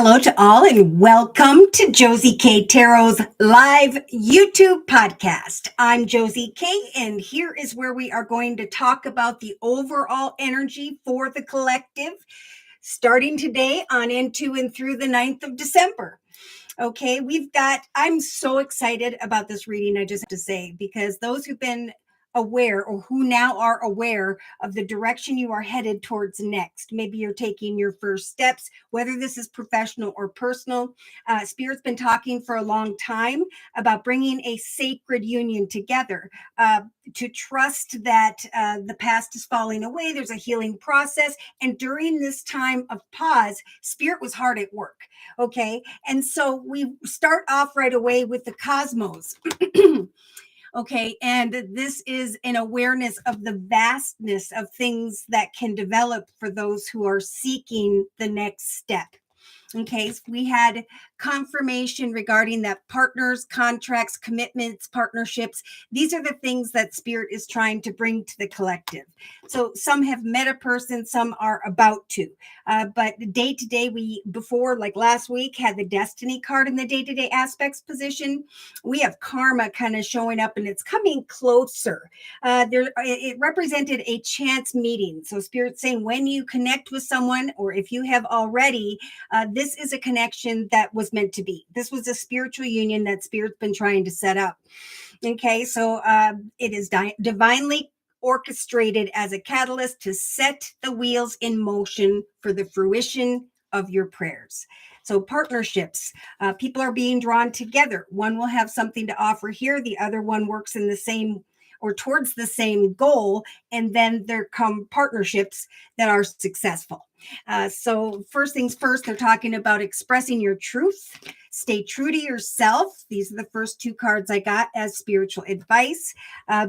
Hello to all and welcome to Josie K Tarot's live YouTube podcast. I'm Josie K and here is where we are going to talk about the overall energy for the collective starting today on into and through the 9th of December. Okay, I'm so excited about this reading, I just have to say, because those who've been aware or who now are aware of the direction you are headed towards next. Maybe you're taking your first steps, whether this is professional or personal. Spirit's been talking for a long time about bringing a sacred union together, to trust that the past is falling away. There's a healing process. And during this time of pause, Spirit was hard at work. Okay. And so we start off right away with the cosmos. Okay. And this is an awareness of the vastness of things that can develop for those who are seeking the next step. Okay, so we had confirmation regarding that partners, contracts, commitments, partnerships. These are the things that Spirit is trying to bring to the collective. So some have met a person, some are about to. But day to day, like last week, had the Destiny card in the day-to-day aspects position. We have karma kind of showing up and it's coming closer. It represented a chance meeting. So Spirit's saying when you connect with someone, or if you have already, this is a connection that was meant to be. This was a spiritual union that Spirit's been trying to set up. Okay, so it is divinely orchestrated as a catalyst to set the wheels in motion for the fruition of your prayers. So partnerships, people are being drawn together. One will have something to offer here. The other one works in the same or towards the same goal. And then there come partnerships that are successful. So first things first, they're talking about expressing your truth. Stay true to yourself. These are the first two cards I got as spiritual advice,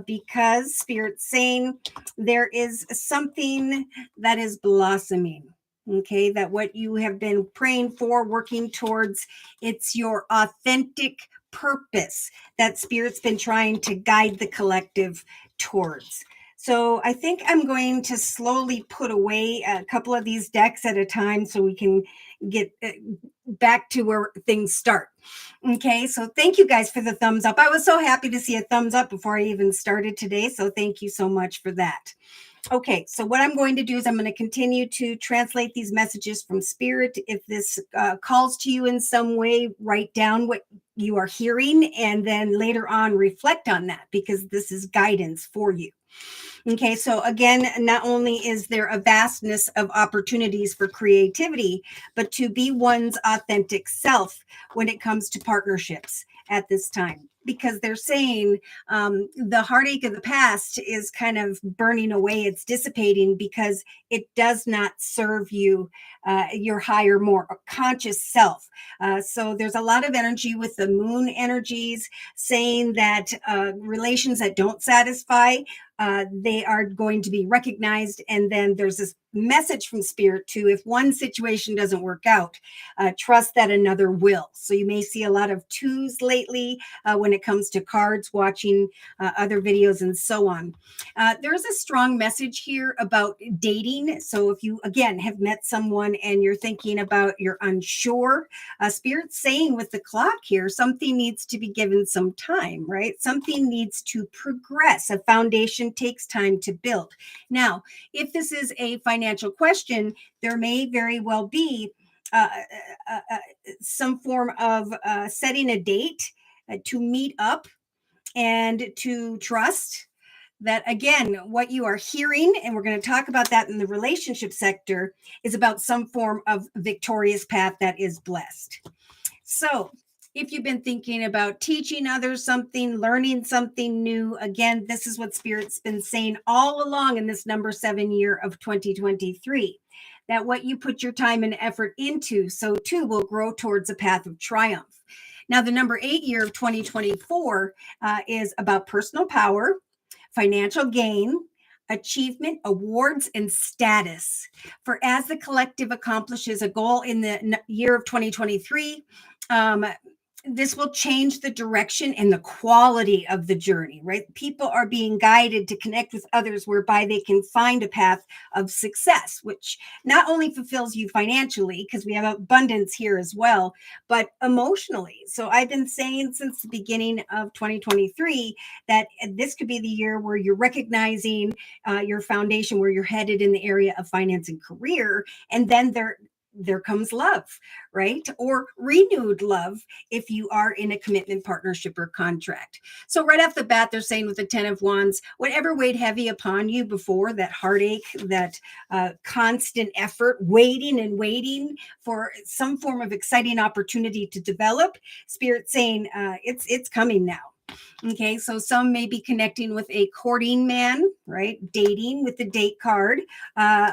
because Spirit's saying there is something that is blossoming. Okay, that what you have been praying for, working towards, it's your authentic purpose that Spirit's been trying to guide the collective towards. So I think I'm going to slowly put away a couple of these decks at a time so we can get back to where things start. Okay, so thank you guys for the thumbs up. I was so happy to see a thumbs up before I even started today. So thank you so much for that. Okay, so what I'm going to do is I'm going to continue to translate these messages from Spirit. If this calls to you in some way, write down what you are hearing and then later on reflect on that, because this is guidance for you. Okay, so again, not only is there a vastness of opportunities for creativity, but to be one's authentic self when it comes to partnerships at this time. Because they're saying the heartache of the past is kind of burning away, it's dissipating because it does not serve you, your higher, more conscious self. So there's a lot of energy with the moon energies saying that relations that don't satisfy, they are going to be recognized. And then there's this message from Spirit too. If one situation doesn't work out, trust that another will. So you may see a lot of twos lately when it comes to cards, watching other videos and so on. There's a strong message here about dating. So if you, again, have met someone and you're thinking about, you're unsure, Spirit's saying with the clock here, something needs to be given some time, right? Something needs to progress. A foundation takes time to build. Now, if this is a financial question, there may very well be some form of setting a date to meet up and to trust that, again, what you are hearing, and we're going to talk about that in the relationship sector, is about some form of victorious path that is blessed. So if you've been thinking about teaching others something, learning something new, again, this is what Spirit's been saying all along in this number 7 year of 2023, that what you put your time and effort into, so too will grow towards a path of triumph. Now, the number 8 year of 2024 is about personal power, financial gain, achievement, awards, and status. For as the collective accomplishes a goal in the year of 2023, this will change the direction and the quality of the journey, right? People are being guided to connect with others whereby they can find a path of success, which not only fulfills you financially, because we have abundance here as well, but emotionally. So I've been saying since the beginning of 2023 that this could be the year where you're recognizing your foundation, where you're headed in the area of finance and career. And then there comes love, right? Or renewed love if you are in a commitment, partnership, or contract. So right off the bat, they're saying with the 10 of Wands, whatever weighed heavy upon you before, that heartache, that constant effort, waiting and waiting for some form of exciting opportunity to develop, Spirit saying it's coming now. Okay, so some may be connecting with a courting man, right? Dating with the date card,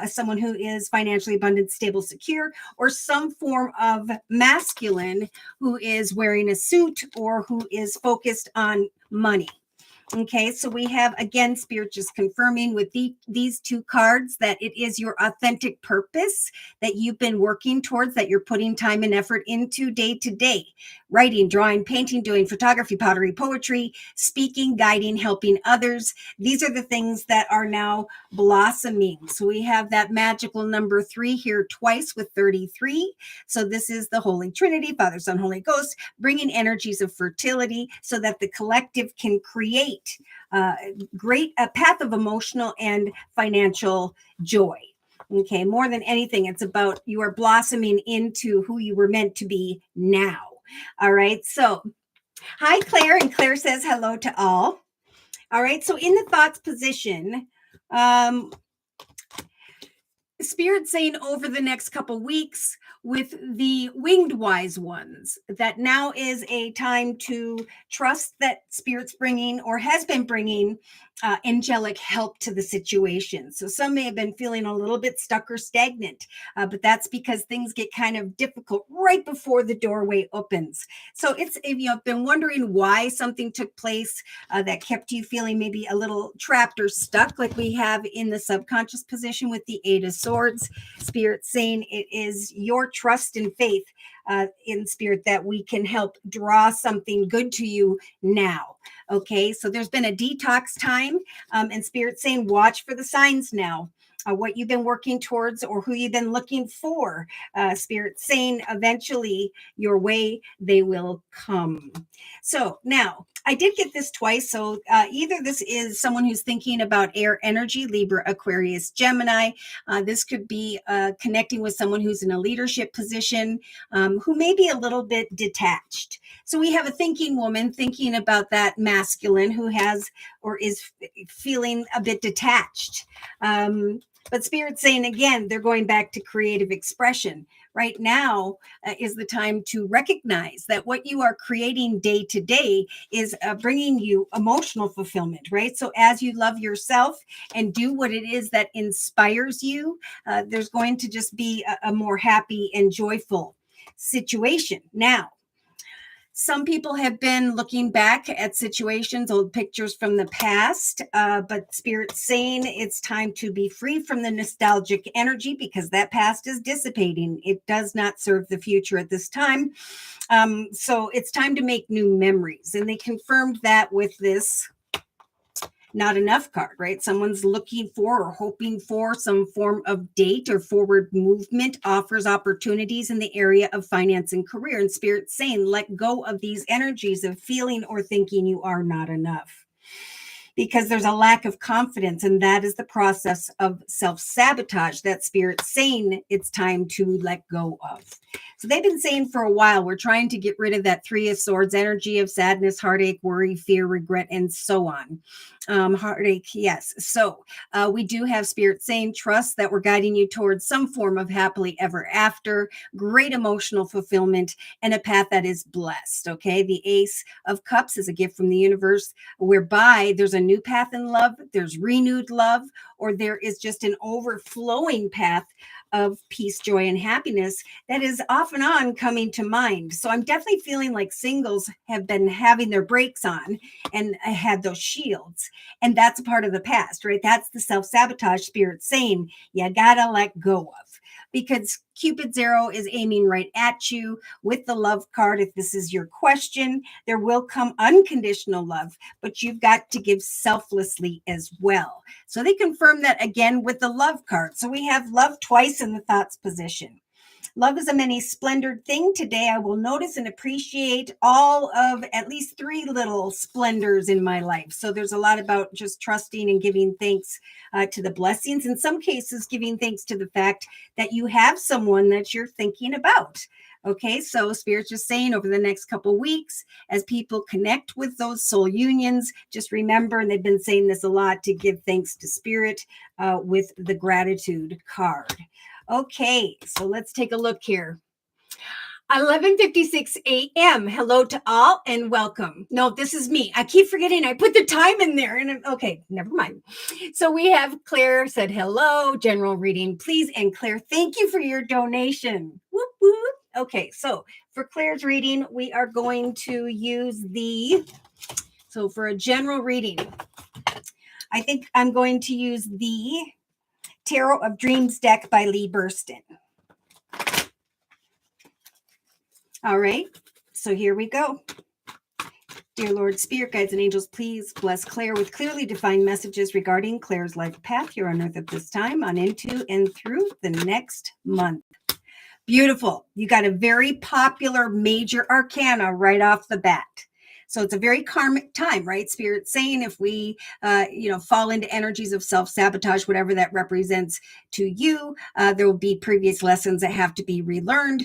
someone who is financially abundant, stable, secure, or some form of masculine who is wearing a suit or who is focused on money. Okay, so we have again Spirit just confirming with these two cards that it is your authentic purpose that you've been working towards, that you're putting time and effort into day to day. Writing, drawing, painting, doing photography, pottery, poetry, speaking, guiding, helping others. These are the things that are now blossoming. So we have that magical number 3 here twice with 33. So this is the Holy Trinity, Father, Son, Holy Ghost, bringing energies of fertility so that the collective can create a path of emotional and financial joy. Okay, more than anything, it's about you are blossoming into who you were meant to be now. All right, so hi, Claire, and Claire says hello to all. All right, so in the thoughts position, Spirit saying over the next couple weeks with the winged wise ones that now is a time to trust that Spirit's bringing or has been bringing angelic help to the situation. So some may have been feeling a little bit stuck or stagnant, but that's because things get kind of difficult right before the doorway opens. So it's, if you've been wondering why something took place that kept you feeling maybe a little trapped or stuck, like we have in the subconscious position with the Eight of Swords, Spirit saying it is your trust and faith in Spirit that we can help draw something good to you now. Okay, so there's been a detox time, and Spirit saying watch for the signs now. What you've been working towards or who you've been looking for. Spirit saying eventually your way, they will come. So now I did get this twice. So either this is someone who's thinking about air energy, Libra, Aquarius, Gemini. This could be connecting with someone who's in a leadership position who may be a little bit detached. So we have a thinking woman thinking about that masculine who has or is feeling a bit detached. But Spirit's saying, again, they're going back to creative expression. Right now is the time to recognize that what you are creating day to day is bringing you emotional fulfillment, right? So as you love yourself and do what it is that inspires you, there's going to just be a more happy and joyful situation. Now, some people have been looking back at situations, old pictures from the past, but Spirit's saying it's time to be free from the nostalgic energy because that past is dissipating. It does not serve the future at this time. So it's time to make new memories. And they confirmed that with this not enough card, right? Someone's looking for or hoping for some form of date or forward movement, offers opportunities in the area of finance and career. And Spirit's saying, let go of these energies of feeling or thinking you are not enough. Because there's a lack of confidence, and that is the process of self-sabotage that Spirit's saying it's time to let go of. So they've been saying for a while, we're trying to get rid of that Three of Swords energy of sadness, heartache, worry, fear, regret, and so on. Heartache, yes. So we do have Spirit saying, trust that we're guiding you towards some form of happily ever after, great emotional fulfillment, and a path that is blessed. Okay. The Ace of Cups is a gift from the universe whereby there's a new path in love, there's renewed love, or there is just an overflowing path of peace, joy, and happiness that is off and on coming to mind. So I'm definitely feeling like singles have been having their brakes on and had those shields. And that's a part of the past, right? That's the self-sabotage Spirit saying you gotta let go of. because Cupid's arrow is aiming right at you with the love card. If this is your question, there will come unconditional love, but you've got to give selflessly as well. So they confirm that again with the love card. So we have love twice in the thoughts position. Love is a many splendored thing. Today I will notice and appreciate all of at least 3 little splendors in my life. So there's a lot about just trusting and giving thanks to the blessings. In some cases, giving thanks to the fact that you have someone that you're thinking about. Okay, so Spirit's just saying over the next couple weeks, as people connect with those soul unions, just remember, and they've been saying this a lot, to give thanks to Spirit with the gratitude card. Okay, so let's take a look here. 11:56 a.m. Hello to all and welcome. No, this is me. I keep forgetting I put the time in there. And okay, never mind. So we have Claire said hello, general reading, please. And Claire, thank you for your donation. Whoop, whoop. Okay, so for Claire's reading, we are going to use so for a general reading, I think I'm going to use the Tarot of Dreams deck by Lee Burston. All right, so here we go. Dear Lord, Spirit, guides, and angels, please bless Claire with clearly defined messages regarding Claire's life path here on earth at this time, on into and through the next month. Beautiful. You got a very popular major arcana right off the bat. So it's a very karmic time, right? Spirit's saying if we, fall into energies of self-sabotage, whatever that represents to you, there will be previous lessons that have to be relearned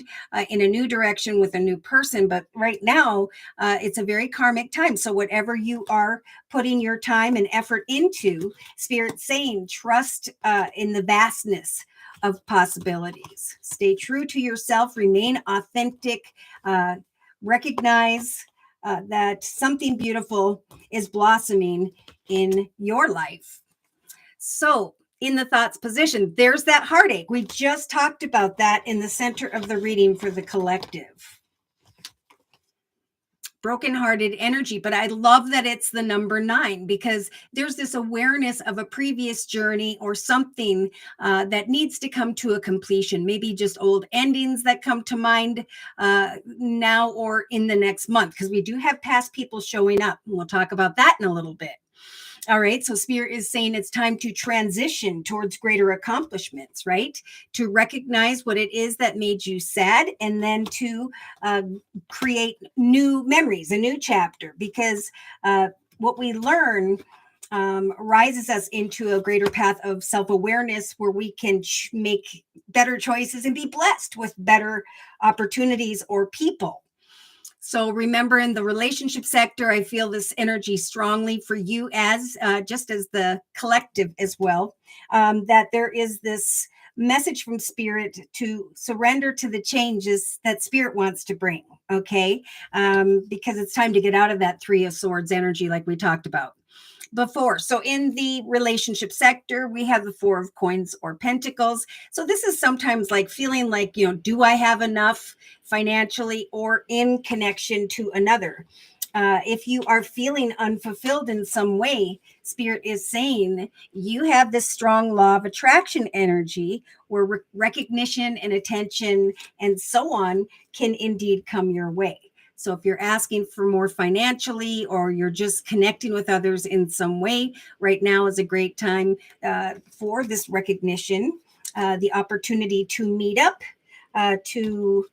in a new direction with a new person. But right now, it's a very karmic time. So whatever you are putting your time and effort into, Spirit's saying, trust in the vastness of possibilities. Stay true to yourself, remain authentic, recognize that something beautiful is blossoming in your life. So in the thoughts position, there's that heartache. We just talked about that in the center of the reading for the collective. Brokenhearted energy, but I love that it's the number 9 because there's this awareness of a previous journey or something that needs to come to a completion, maybe just old endings that come to mind now or in the next month, because we do have past people showing up. We'll talk about that in a little bit. All right. So Spirit is saying it's time to transition towards greater accomplishments, right? To recognize what it is that made you sad and then to create new memories, a new chapter, because what we learn rises us into a greater path of self-awareness where we can make better choices and be blessed with better opportunities or people. So remember, in the relationship sector, I feel this energy strongly for you as just as the collective as well, that there is this message from Spirit to surrender to the changes that Spirit wants to bring, okay? Because it's time to get out of that 3 of Swords energy like we talked about before. So in the relationship sector, we have the 4 of Coins or Pentacles. So this is sometimes like feeling like, do I have enough financially or in connection to another? If you are feeling unfulfilled in some way, Spirit is saying you have this strong law of attraction energy where recognition and attention and so on can indeed come your way. So if you're asking for more financially or you're just connecting with others in some way, right now is a great time for this recognition, the opportunity to meet up, to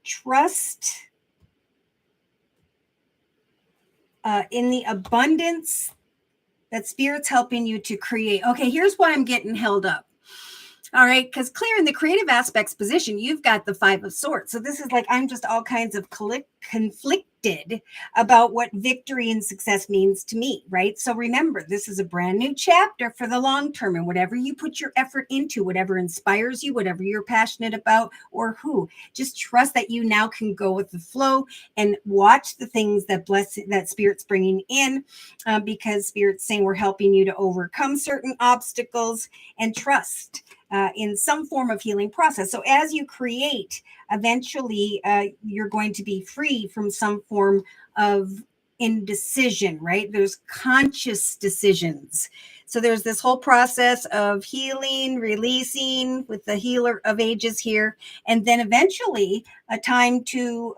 trust in the abundance that Spirit's helping you to create. Okay, here's why I'm getting held up. All right, because Claire, in the creative aspects position, you've got the 5 of Swords. So this is like I'm just all kinds of conflicted about what victory and success means to me, right? So remember, this is a brand new chapter for the long term, and whatever you put your effort into, whatever inspires you, whatever you're passionate about, or who, just trust that you now can go with the flow and watch the things that Spirit's bringing in, because Spirit's saying we're helping you to overcome certain obstacles and trust in some form of healing process. So as you create, eventually you're going to be free from some form of indecision, right? There's conscious decisions. So there's this whole process of healing, releasing with the healer of ages here, and then eventually a time to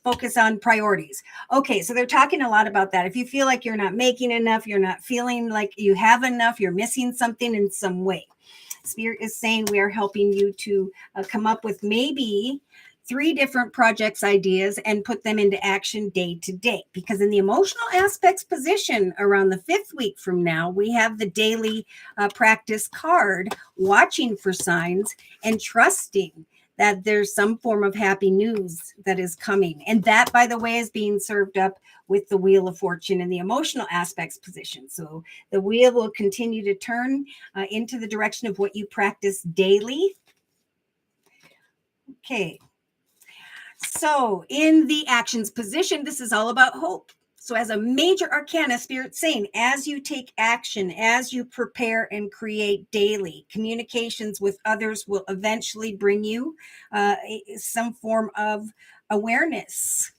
focus on priorities. Okay, so they're talking a lot about that. If you feel like you're not making enough, you're not feeling like you have enough, you're missing something in some way. Spirit is saying we are helping you to come up with maybe 3 different projects ideas and put them into action day to day, because in the emotional aspects position around the 5th week from now, we have the daily practice card, watching for signs and trusting that there's some form of happy news that is coming. And that, by the way, is being served up with the Wheel of Fortune in the emotional aspects position. So the wheel will continue to turn into the direction of what you practice daily. Okay. So in the actions position, this is all about hope. So as a major arcana, Spirit saying, as you take action, as you prepare and create daily, communications with others will eventually bring you some form of awareness.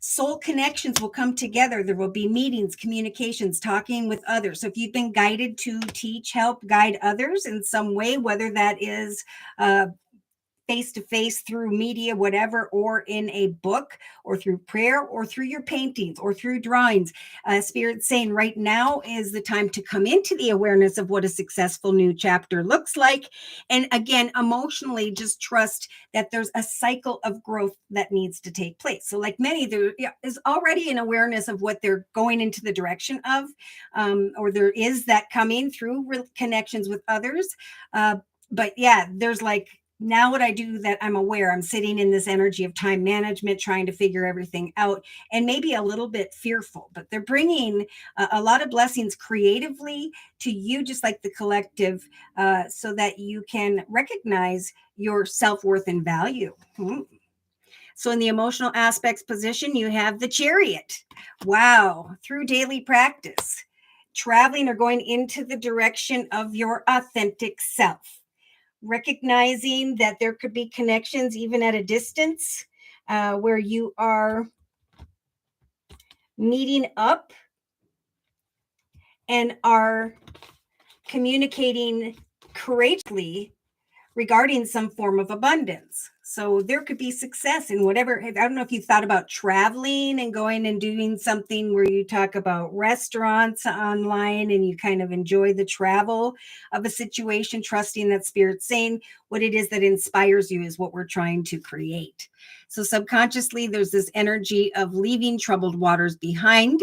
Soul connections will come together. There will be meetings, communications, talking with others. So if you've been guided to teach, help, guide others in some way, whether that is face-to-face through media, whatever, or in a book, or through prayer, or through your paintings, or through drawings. Spirit's saying right now is the time to come into the awareness of what a successful new chapter looks like. And again, emotionally, just trust that there's a cycle of growth that needs to take place. So like many, there is already an awareness of what they're going into the direction of, or there is that coming through connections with others. But yeah, there's like, now what I do that I'm aware, I'm sitting in this energy of time management, trying to figure everything out, and maybe a little bit fearful, but they're bringing a lot of blessings creatively to you, just like the collective, so that you can recognize your self-worth and value. So in the emotional aspects position, you have the Chariot. Wow. Through daily practice, traveling or going into the direction of your authentic self. Recognizing that there could be connections even at a distance, where you are meeting up and are communicating courageously regarding some form of abundance. So there could be success in whatever. I don't know if you thought about traveling and going and doing something where you talk about restaurants online and you kind of enjoy the travel of a situation, trusting that Spirit's saying what it is that inspires you is what we're trying to create. So subconsciously, there's this energy of leaving troubled waters behind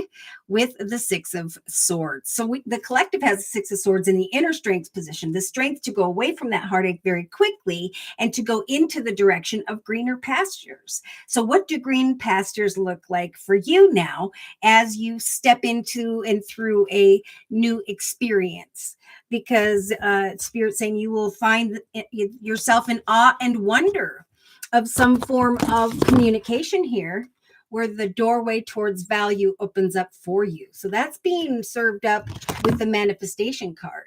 with the 6 of Swords. So the collective has the 6 of Swords in the inner strength position, the strength to go away from that heartache very quickly and to go into the direction of greener pastures. So what do green pastures look like for you now as you step into and through a new experience? Because Spirit's saying you will find yourself in awe and wonder of some form of communication here, where the doorway towards value opens up for you. So that's being served up with the manifestation card.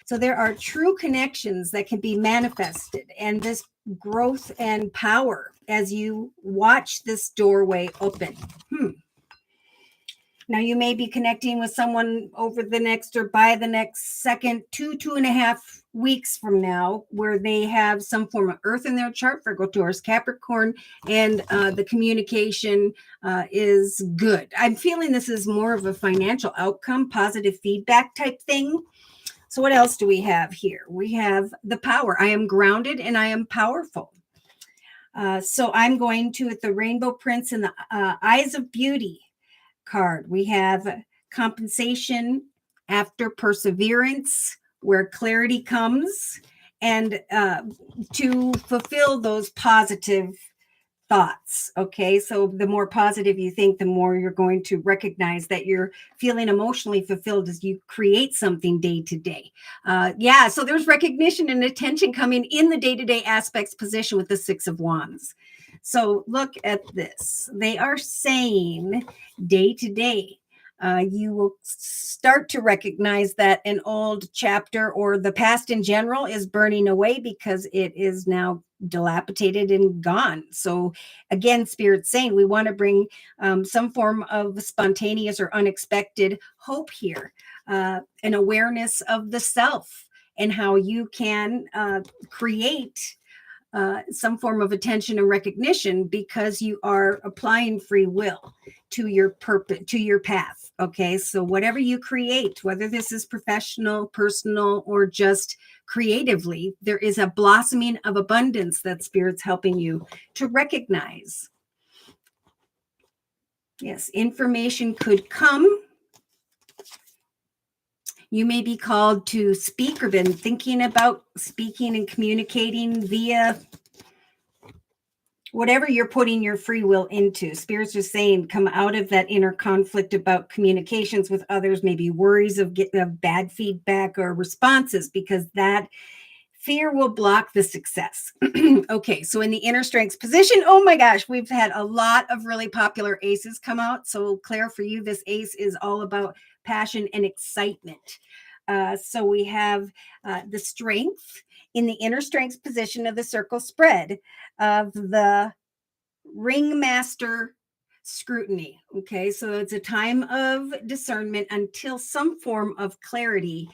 So there are true connections that can be manifested, and this growth and power as you watch this doorway open. Now you may be connecting with someone over the next or by the next second, 2.5 weeks from now, where they have some form of earth in their chart, Virgo, Taurus, Capricorn, and the communication is good. I'm feeling this is more of a financial outcome, positive feedback type thing. So what else do we have here? We have the power. I am grounded and I am powerful. So I'm going to, with the Rainbow Prince and the Eyes of Beauty card, we have compensation after perseverance, where clarity comes, and to fulfill those positive thoughts. Okay, so the more positive you think, the more you're going to recognize that you're feeling emotionally fulfilled as you create something day to day. Yeah, so there's recognition and attention coming in the day-to-day aspects position with the 6 of Wands. So look at this. They are saying day to day, You will start to recognize that an old chapter or the past in general is burning away because it is now dilapidated and gone. So again, Spirit's saying we want to bring some form of spontaneous or unexpected hope here, an awareness of the self and how you can create some form of attention and recognition because you are applying free will to your purpose, to your path. Okay, so whatever you create, whether this is professional, personal, or just creatively, there is a blossoming of abundance that Spirit's helping you to recognize. Yes, information could come. You may be called to speak or been thinking about speaking and communicating via whatever you're putting your free will into. Spirit's just saying, come out of that inner conflict about communications with others, maybe worries of getting bad feedback or responses, because that fear will block the success. Okay, so in the inner strengths position, oh my gosh, we've had a lot of really popular aces come out. So Claire, for you, this ace is all about passion and excitement. So we have the strength in the inner strengths position of the circle spread of the ringmaster scrutiny. Okay, so it's a time of discernment until some form of clarity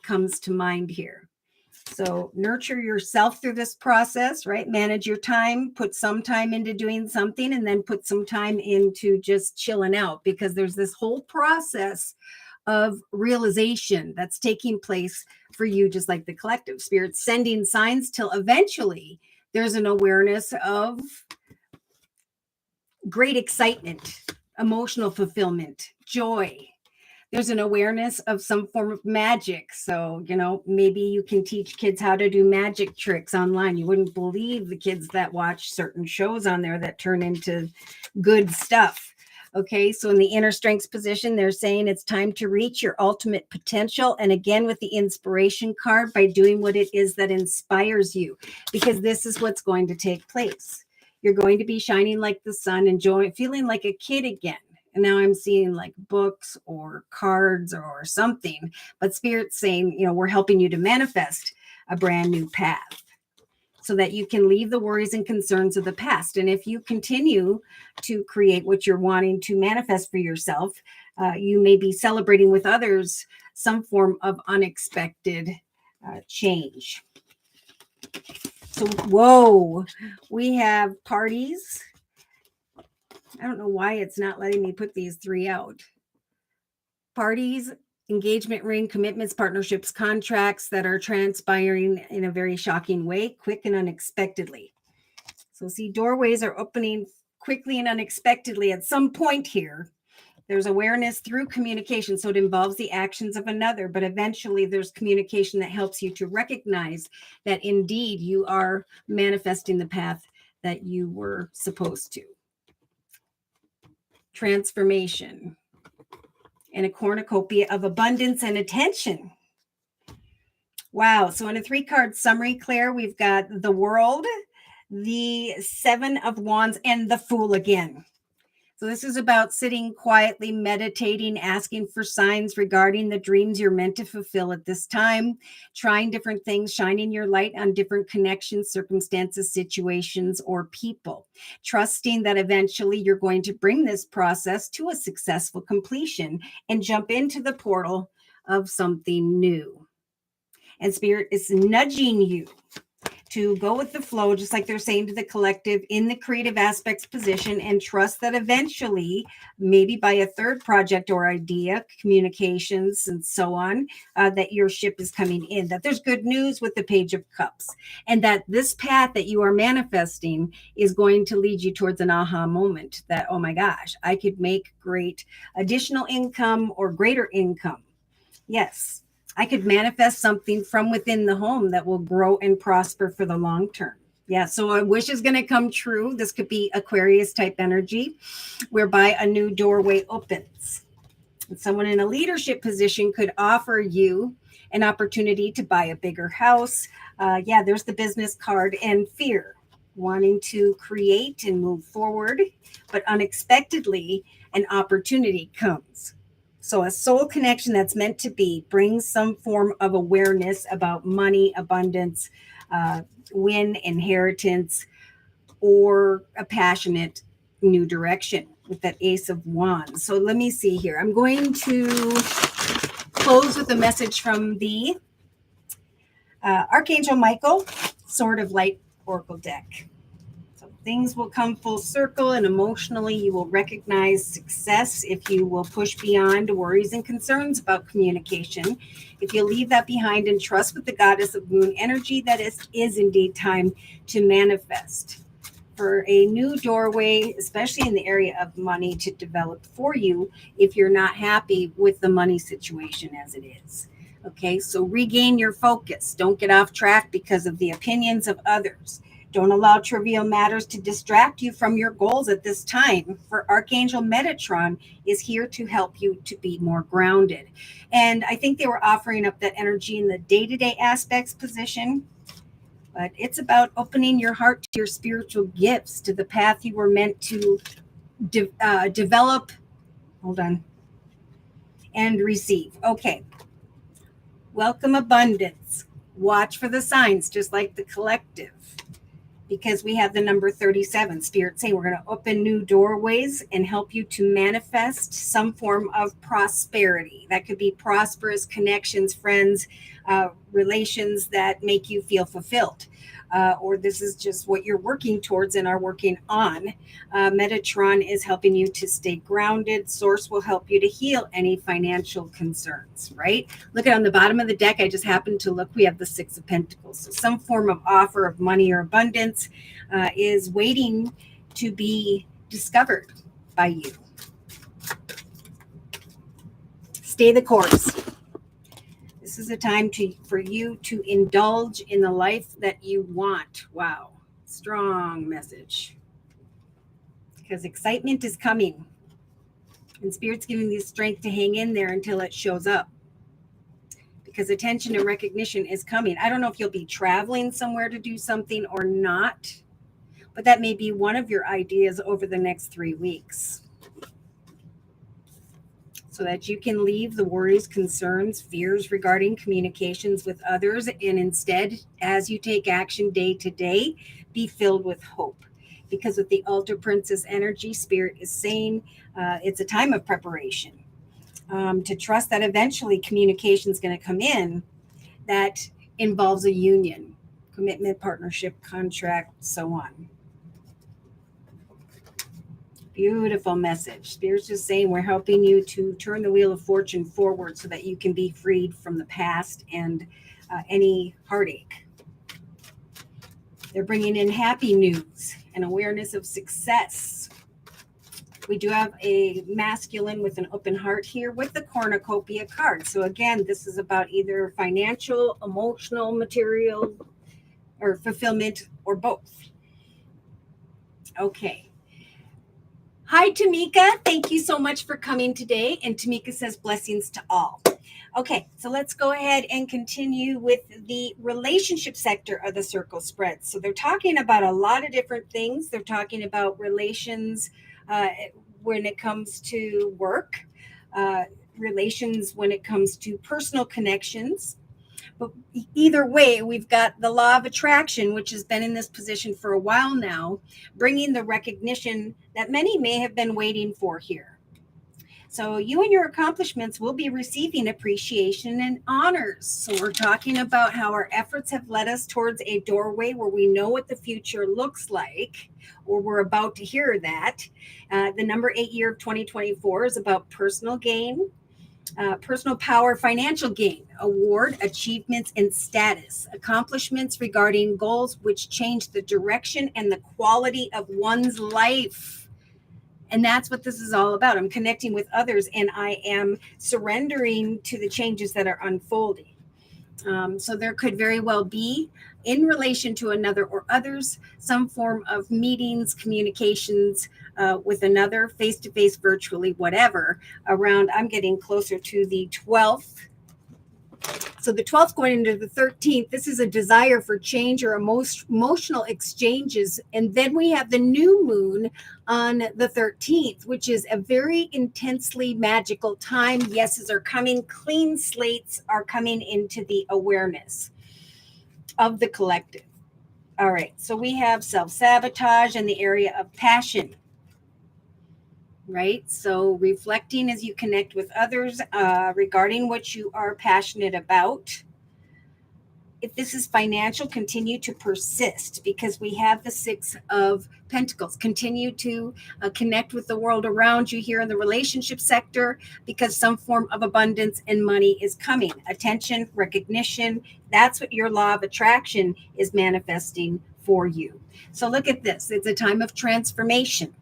comes to mind here. So nurture yourself through this process, right? Manage your time, put some time into doing something, and then put some time into just chilling out, because there's this whole process of realization that's taking place for you, just like the collective. Spirit sending signs till eventually there's an awareness of great excitement, emotional fulfillment, joy. There's an awareness of some form of magic. So, maybe you can teach kids how to do magic tricks online. You wouldn't believe the kids that watch certain shows on there that turn into good stuff. Okay, so in the inner strengths position, they're saying it's time to reach your ultimate potential. And again, with the inspiration card, by doing what it is that inspires you, because this is what's going to take place. You're going to be shining like the sun, enjoying, feeling like a kid again. And now I'm seeing like books or cards or something, but Spirit's saying, we're helping you to manifest a brand new path so that you can leave the worries and concerns of the past. And if you continue to create what you're wanting to manifest for yourself, you may be celebrating with others some form of unexpected change. So, whoa, we have parties. I don't know why it's not letting me put these three out. Parties, engagement ring, commitments, partnerships, contracts that are transpiring in a very shocking way, quick and unexpectedly. So see, doorways are opening quickly and unexpectedly at some point here. There's awareness through communication. So it involves the actions of another, but eventually there's communication that helps you to recognize that indeed you are manifesting the path that you were supposed to. Transformation and a cornucopia of abundance and attention. Wow. So in a 3-card summary, Claire, we've got the World, the 7 of Wands, and the Fool again. So this is about sitting quietly, meditating, asking for signs regarding the dreams you're meant to fulfill at this time, trying different things, shining your light on different connections, circumstances, situations, or people, trusting that eventually you're going to bring this process to a successful completion and jump into the portal of something new. And Spirit is nudging you to go with the flow, just like they're saying to the collective, in the creative aspects position, and trust that eventually, maybe by a third project or idea, communications and so on, that your ship is coming in, that there's good news with the Page of Cups, and that this path that you are manifesting is going to lead you towards an aha moment that, oh my gosh, I could make great additional income or greater income. Yes. I could manifest something from within the home that will grow and prosper for the long term. Yeah, so a wish is going to come true. This could be Aquarius type energy, whereby a new doorway opens. And someone in a leadership position could offer you an opportunity to buy a bigger house. There's the business card, and fear, wanting to create and move forward, but unexpectedly an opportunity comes. So a soul connection that's meant to be brings some form of awareness about money, abundance, win, inheritance, or a passionate new direction with that Ace of Wands. So let me see here. I'm going to close with a message from the Archangel Michael, Sword of Light Oracle deck. So things will come full circle, and emotionally you will recognize success if you will push beyond worries and concerns about communication. If you leave that behind and trust with the goddess of moon energy, that is indeed time to manifest for a new doorway, especially in the area of money, to develop for you if you're not happy with the money situation as it is. Okay, so regain your focus. Don't get off track because of the opinions of others. Don't allow trivial matters to distract you from your goals at this time. For Archangel Metatron is here to help you to be more grounded. And I think they were offering up that energy in the day-to-day aspects position. But it's about opening your heart to your spiritual gifts, to the path you were meant to develop. Hold on. And receive. Okay. Welcome abundance. Watch for the signs, just like the collective. Because we have the number 37. Spirit say we're going to open new doorways and help you to manifest some form of prosperity. That could be prosperous connections, friends, relations that make you feel fulfilled. Or this is just what you're working towards and are working on. Metatron is helping you to stay grounded. Source will help you to heal any financial concerns, right? Look at on the bottom of the deck. I just happened to look. We have the Six of Pentacles. So some form of offer of money or abundance is waiting to be discovered by you. Stay the course. This is a time for you to indulge in the life that you want. Wow. Strong message. Because excitement is coming. And Spirit's giving you strength to hang in there until it shows up. Because attention and recognition is coming. I don't know if you'll be traveling somewhere to do something or not. But that may be one of your ideas over the next 3 weeks. So that you can leave the worries, concerns, fears regarding communications with others, and instead, as you take action day to day, be filled with hope. Because with the Altar Princess energy, Spirit is saying it's a time of preparation. To trust that eventually communication is going to come in that involves a union, commitment, partnership, contract, so on. Beautiful message. Spirit's just saying we're helping you to turn the wheel of fortune forward so that you can be freed from the past and any heartache. They're bringing in happy news and awareness of success. We do have a masculine with an open heart here with the cornucopia card. So again, this is about either financial, emotional, material, or fulfillment, or both. Okay. Hi, Tamika. Thank you so much for coming today. And Tamika says blessings to all. Okay, so let's go ahead and continue with the relationship sector of the circle spread. So they're talking about a lot of different things. They're talking about relations when it comes to work, relations when it comes to personal connections. But either way, we've got the law of attraction, which has been in this position for a while now, bringing the recognition that many may have been waiting for here. So you and your accomplishments will be receiving appreciation and honors. So we're talking about how our efforts have led us towards a doorway where we know what the future looks like, or we're about to hear that. The number 8 year of 2024 is about personal gain, personal power, financial gain, award, achievements, and status, accomplishments regarding goals which change the direction and the quality of one's life. And that's what this is all about. I'm connecting with others and I am surrendering to the changes that are unfolding. So there could very well be, in relation to another or others, some form of meetings, communications with another, face-to-face, virtually, whatever, around, I'm getting closer to the 12th. So the 12th going into the 13th, this is a desire for change or emotional exchanges. And then we have the new moon on the 13th, which is a very intensely magical time. Yeses are coming, clean slates are coming into the awareness of the collective. All right, so we have self-sabotage in the area of passion, right? So reflecting as you connect with others regarding what you are passionate about. If this is financial, continue to persist, because we have the Six of Pentacles. Continue to connect with the world around you here in the relationship sector, because some form of abundance and money is coming. Attention, recognition, that's what your law of attraction is manifesting for you. So look at this. It's a time of transformation.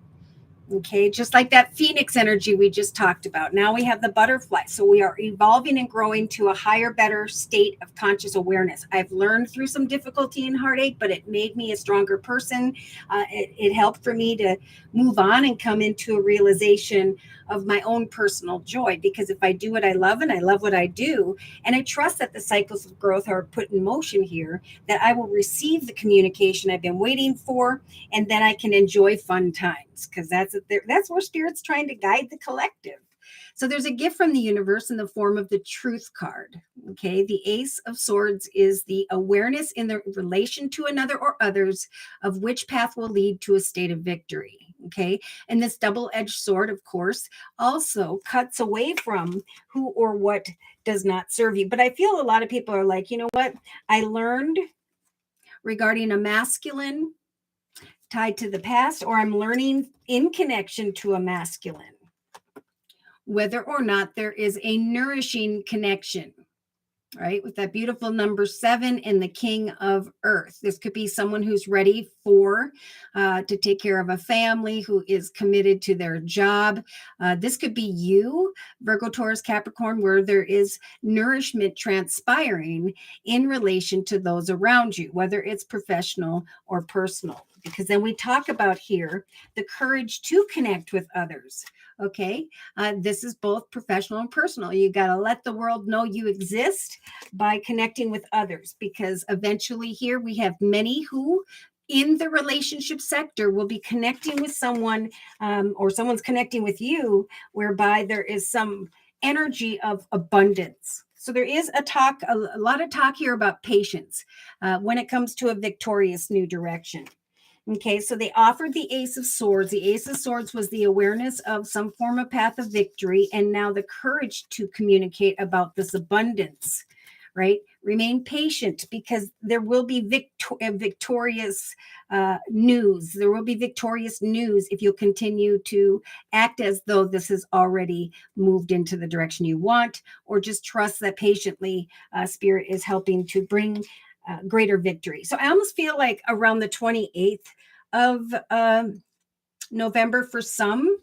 Okay, just like that Phoenix energy we just talked about. Now we have the butterfly. So we are evolving and growing to a higher, better state of conscious awareness. I've learned through some difficulty and heartache, but it made me a stronger person. It helped for me to move on and come into a realization of my own personal joy. Because if I do what I love and I love what I do, and I trust that the cycles of growth are put in motion here, that I will receive the communication I've been waiting for, and then I can enjoy fun times, because that's where Spirit's trying to guide the collective. So there's a gift from the universe in the form of the Truth card. Okay, the Ace of Swords is the awareness in the relation to another or others of which path will lead to a state of victory. Okay, and this double-edged sword, of course, also cuts away from who or what does not serve you. But I feel a lot of people are like, you know what? I learned regarding a masculine tied to the past, or I'm learning in connection to a masculine, whether or not there is a nourishing connection, right? With that beautiful number 7 and the King of Earth. This could be someone who's ready to take care of a family, who is committed to their job. This could be you, Virgo, Taurus, Capricorn, where there is nourishment transpiring in relation to those around you, whether it's professional or personal. Because then we talk about here the courage to connect with others. Okay, this is both professional and personal. You got to let the world know you exist by connecting with others, because eventually here we have many who in the relationship sector will be connecting with someone, or someone's connecting with you, whereby there is some energy of abundance. So there is a lot of talk here about patience when it comes to a victorious new direction. Okay, so they offered the Ace of Swords. The Ace of Swords was the awareness of some form of path of victory, and now the courage to communicate about this abundance, right? Remain patient, because there will be victorious news. There will be victorious news if you'll continue to act as though this has already moved into the direction you want, or just trust that patiently Spirit is helping to bring greater victory. So I almost feel like around the 28th of November for some,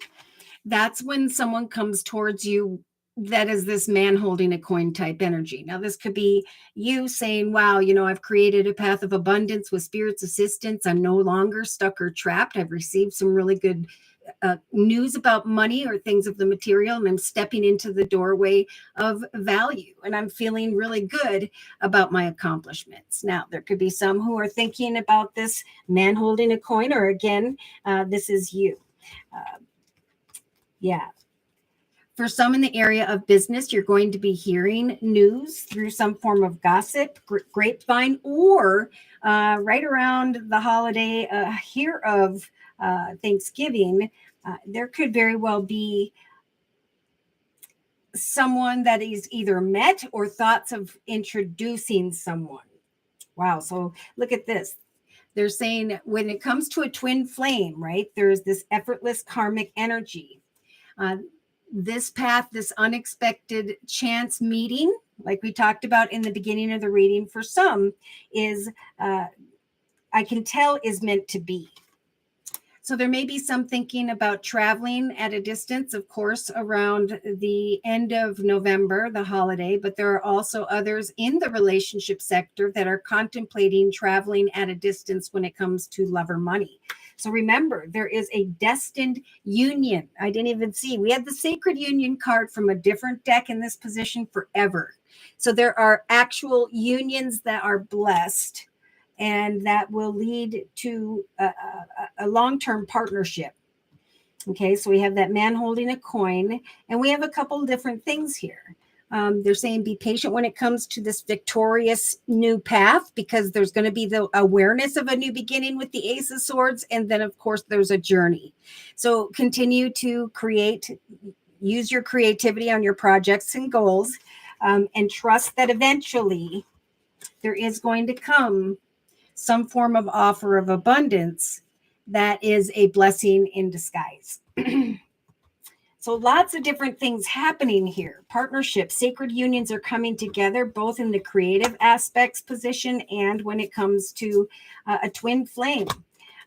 that's when someone comes towards you that is this man holding a coin type energy. Now, this could be you saying, wow, I've created a path of abundance with Spirit's assistance. I'm no longer stuck or trapped. I've received some really good news about money or things of the material, and I'm stepping into the doorway of value, and I'm feeling really good about my accomplishments. Now, there could be some who are thinking about this man holding a coin, or again, this is you. Yeah. For some in the area of business, you're going to be hearing news through some form of gossip, grapevine, or right around the holiday here of Thanksgiving, there could very well be someone that is either met or thoughts of introducing someone. Wow. So look at this. They're saying when it comes to a twin flame, right, there's this effortless karmic energy. This path, this unexpected chance meeting, like we talked about in the beginning of the reading, for some is, I can tell, is meant to be. So there may be some thinking about traveling at a distance, of course, around the end of November, the holiday, but there are also others in the relationship sector that are contemplating traveling at a distance when it comes to love or money. So remember, there is a destined union. I didn't even see. We had the sacred union card from a different deck in this position forever. So there are actual unions that are blessed and that will lead to a long-term partnership. Okay, so we have that man holding a coin, and we have a couple different things here. They're saying be patient when it comes to this victorious new path, because there's going to be the awareness of a new beginning with the Ace of Swords. And then, of course, there's a journey. So continue to create, use your creativity on your projects and goals, and trust that eventually there is going to come some form of offer of abundance that is a blessing in disguise. So lots of different things happening here. Partnerships, sacred unions are coming together, both in the creative aspects position and when it comes to a twin flame,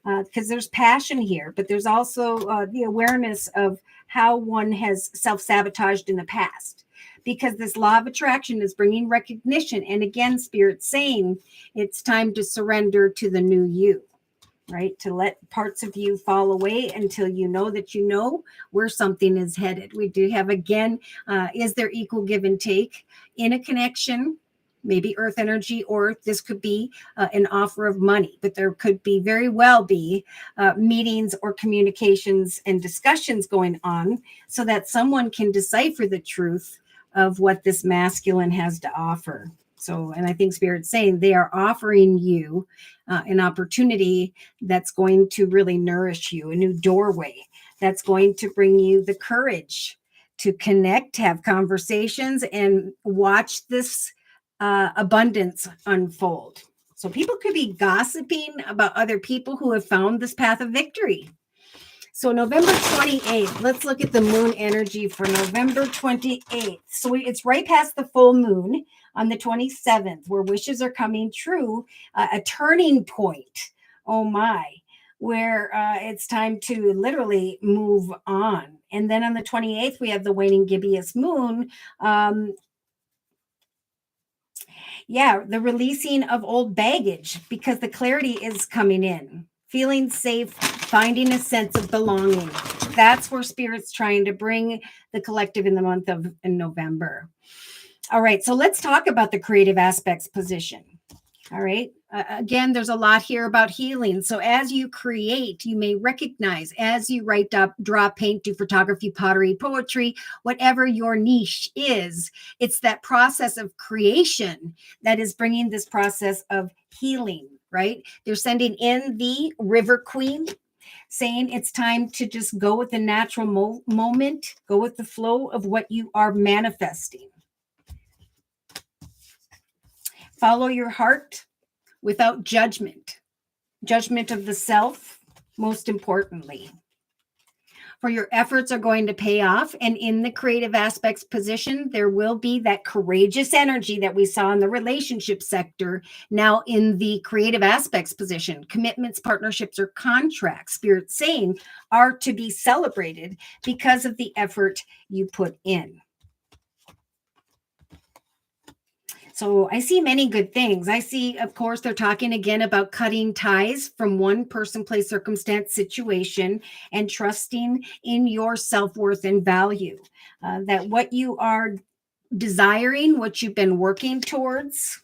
because there's passion here, but there's also the awareness of how one has self-sabotaged in the past. Because this law of attraction is bringing recognition. And again, Spirit's saying it's time to surrender to the new you. Right? To let parts of you fall away until you know where something is headed. We do have, again, is there equal give and take in a connection? Maybe earth energy, or this could be an offer of money, but there could be very well be meetings or communications and discussions going on so that someone can decipher the truth of what this masculine has to offer. So, and I think Spirit's saying they are offering you an opportunity that's going to really nourish you, a new doorway that's going to bring you the courage to connect, have conversations, and watch this abundance unfold. So people could be gossiping about other people who have found this path of victory. So November 28th, let's look at the moon energy for November 28th. So it's right past the full moon on the 27th, where wishes are coming true, a turning point. Oh my, where it's time to literally move on. And then on the 28th, we have the waning gibbous moon. The releasing of old baggage, because the clarity is coming in. Feeling safe, finding a sense of belonging. That's where Spirit's trying to bring the collective in the month of November. All right, so let's talk about the creative aspects position. All right, again, there's a lot here about healing. So as you create, you may recognize, as you write, draw, paint, do photography, pottery, poetry, whatever your niche is, it's that process of creation that is bringing this process of healing. Right? They're sending in the River Queen, saying it's time to just go with the natural moment, go with the flow of what you are manifesting. Follow your heart without judgment of the self, most importantly. For your efforts are going to pay off. And in the creative aspects position, there will be that courageous energy that we saw in the relationship sector. Now in the creative aspects position, commitments, partnerships, or contracts, Spirit saying, are to be celebrated because of the effort you put in. So I see many good things. I see, of course, they're talking again about cutting ties from one person, place, circumstance, situation, and trusting in your self-worth and value. That what you are desiring, what you've been working towards,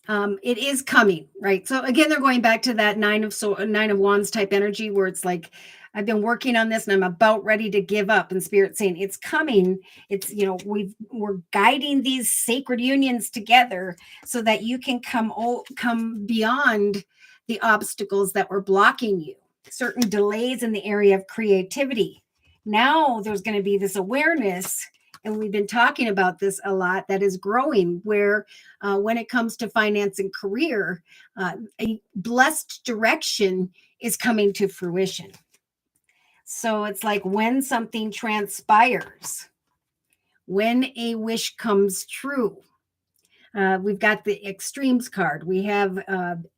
it is coming, right? So again, they're going back to that nine of wands type energy, where it's like, I've been working on this and I'm about ready to give up. And Spirit saying it's coming. It's, we're guiding these sacred unions together so that you can come beyond the obstacles that were blocking you. Certain delays in the area of creativity. Now there's going to be this awareness, and we've been talking about this a lot, that is growing, where when it comes to finance and career, a blessed direction is coming to fruition. So it's like when something transpires, when a wish comes true. We've got the extremes card. We have,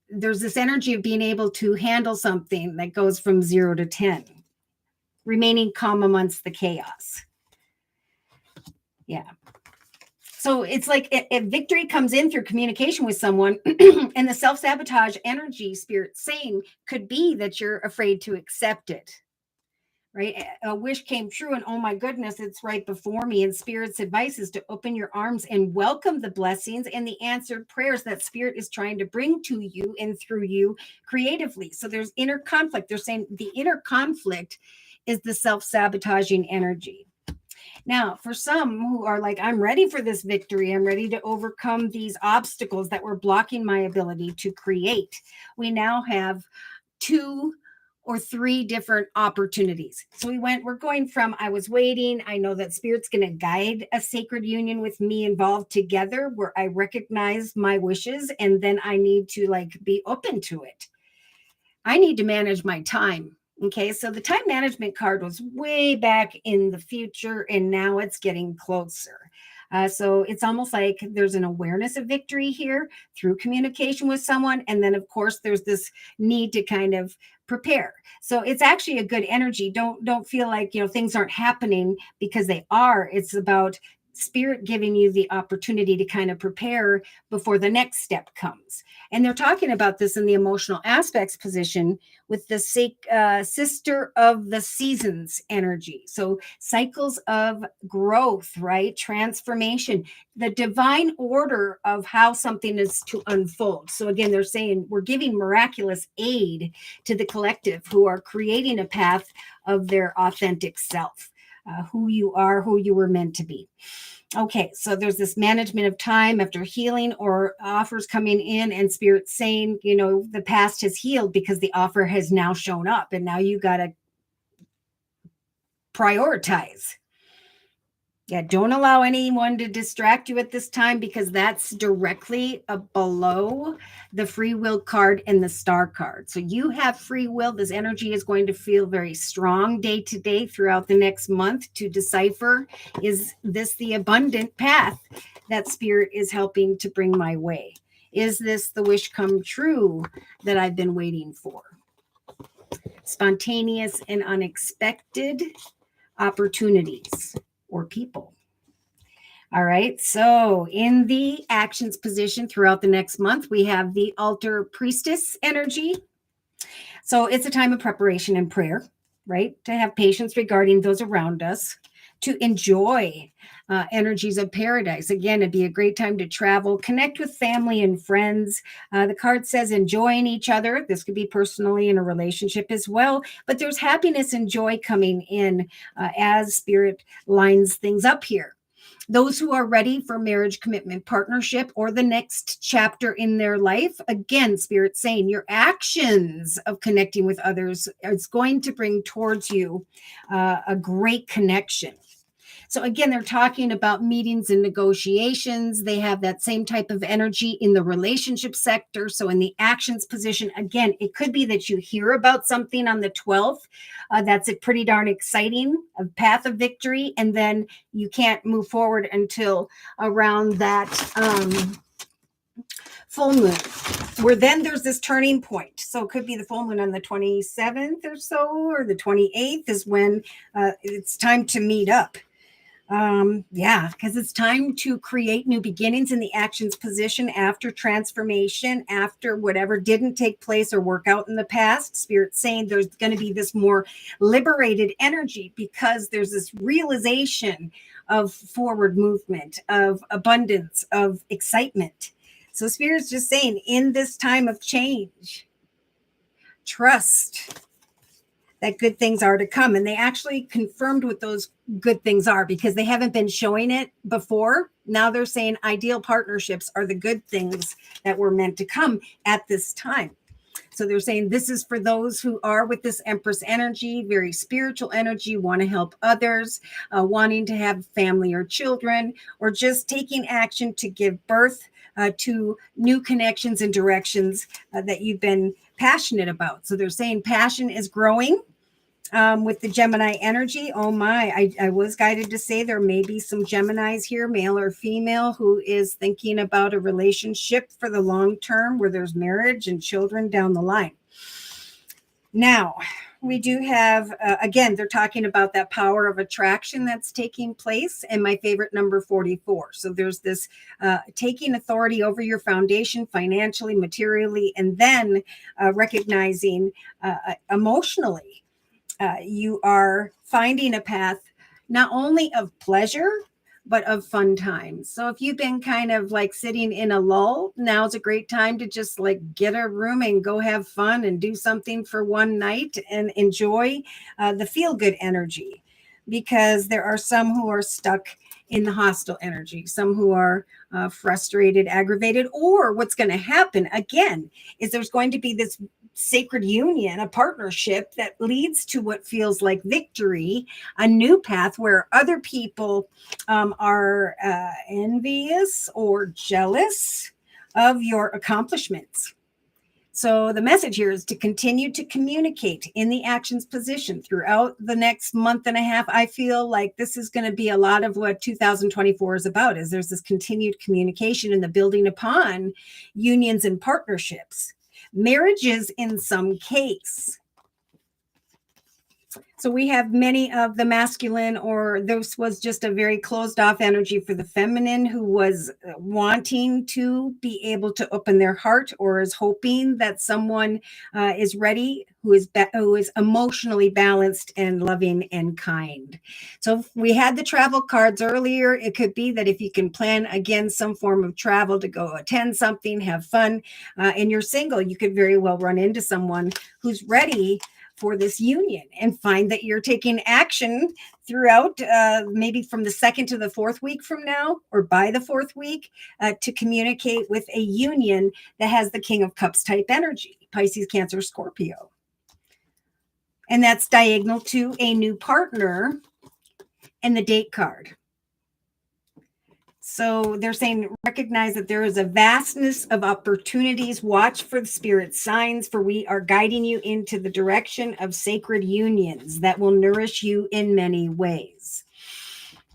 there's this energy of being able to handle something that goes from 0 to 10, remaining calm amongst the chaos. Yeah. So it's like if victory comes in through communication with someone, and the self-sabotage energy spirit saying could be that you're afraid to accept it. Right? A wish came true, and oh my goodness, it's right before me. And Spirit's advice is to open your arms and welcome the blessings and the answered prayers that Spirit is trying to bring to you and through you creatively. So there's inner conflict. They're saying the inner conflict is the self-sabotaging energy. Now, for some who are like, I'm ready for this victory, I'm ready to overcome these obstacles that were blocking my ability to create, we now have 2 or 3 different opportunities. So we're going from, I was waiting, I know that Spirit's going to guide a sacred union with me involved together where I recognize my wishes, and then I need to like be open to it. I need to manage my time. Okay, so the time management card was way back in the future, and now it's getting closer. So it's almost like there's an awareness of victory here through communication with someone. And then, of course, there's this need to kind of prepare. So it's actually a good energy. Don't feel like, things aren't happening, because they are. It's about Spirit giving you the opportunity to kind of prepare before the next step comes. And they're talking about this in the emotional aspects position with the sister of the seasons energy. So cycles of growth, right? Transformation, the divine order of how something is to unfold. So again, they're saying we're giving miraculous aid to the collective who are creating a path of their authentic self. Who you are, who you were meant to be. Okay, so there's this management of time after healing or offers coming in, and Spirit saying, the past has healed because the offer has now shown up, and now you got to prioritize. Yeah, don't allow anyone to distract you at this time, because that's directly below the free will card and the star card. So you have free will. This energy is going to feel very strong day to day throughout the next month to decipher, is this the abundant path that Spirit is helping to bring my way? Is this the wish come true that I've been waiting for? Spontaneous and unexpected opportunities or people. All right. So in the actions position throughout the next month, we have the altar priestess energy. So it's a time of preparation and prayer, right? To have patience regarding those around us, to enjoy energies of paradise. Again, it'd be a great time to travel, connect with family and friends. The card says enjoying each other. This could be personally in a relationship as well, but there's happiness and joy coming in as Spirit lines things up here. Those who are ready for marriage, commitment, partnership, or the next chapter in their life, again, Spirit saying your actions of connecting with others is going to bring towards you a great connection. So again, they're talking about meetings and negotiations. They have that same type of energy in the relationship sector. So in the actions position, again, it could be that you hear about something on the 12th. That's a pretty darn exciting path of victory. And then you can't move forward until around that full moon, where then there's this turning point. So it could be the full moon on the 27th or so, or the 28th is when it's time to meet up. Because it's time to create new beginnings in the actions position after transformation, after whatever didn't take place or work out in the past. Spirit saying there's going to be this more liberated energy, because there's this realization of forward movement, of abundance, of excitement. So Spirit's just saying, in this time of change, trust that good things are to come. And they actually confirmed what those good things are, because they haven't been showing it before. Now they're saying ideal partnerships are the good things that were meant to come at this time. So they're saying this is for those who are with this Empress energy, very spiritual energy, want to help others, wanting to have family or children, or just taking action to give birth to new connections and directions that you've been passionate about. So they're saying passion is growing with the Gemini energy. Oh my, I was guided to say there may be some Geminis here, male or female, who is thinking about a relationship for the long term where there's marriage and children down the line. Now, We do have, again, they're talking about that power of attraction that's taking place, and my favorite number 44. So there's this taking authority over your foundation financially, materially, and then recognizing emotionally. You are finding a path not only of pleasure, but of fun times. So if you've been kind of like sitting in a lull, now's a great time to just like get a room and go have fun and do something for one night and enjoy the feel good energy. Because there are some who are stuck in the hostile energy, some who are frustrated, aggravated, or what's going to happen again is there's going to be this sacred union, a partnership that leads to what feels like victory, a new path where other people are envious or jealous of your accomplishments. So the message here is to continue to communicate in the actions position throughout the next month and a half. I feel like this is going to be a lot of what 2024 is about, is there's this continued communication and the building upon unions and partnerships, marriages in some case. So we have many of the masculine, or this was just a very closed off energy for the feminine who was wanting to be able to open their heart, or is hoping that someone is ready who is emotionally balanced and loving and kind. So if we had the travel cards earlier, it could be that if you can plan again some form of travel to go attend something, have fun, and you're single, you could very well run into someone who's ready for this union and find that you're taking action throughout, maybe from the second to the fourth week from now, or by the fourth week, to communicate with a union that has the King of Cups type energy, Pisces, Cancer, Scorpio. And that's diagonal to a new partner and the date card. So they're saying, recognize that there is a vastness of opportunities. Watch for the spirit signs, for we are guiding you into the direction of sacred unions that will nourish you in many ways.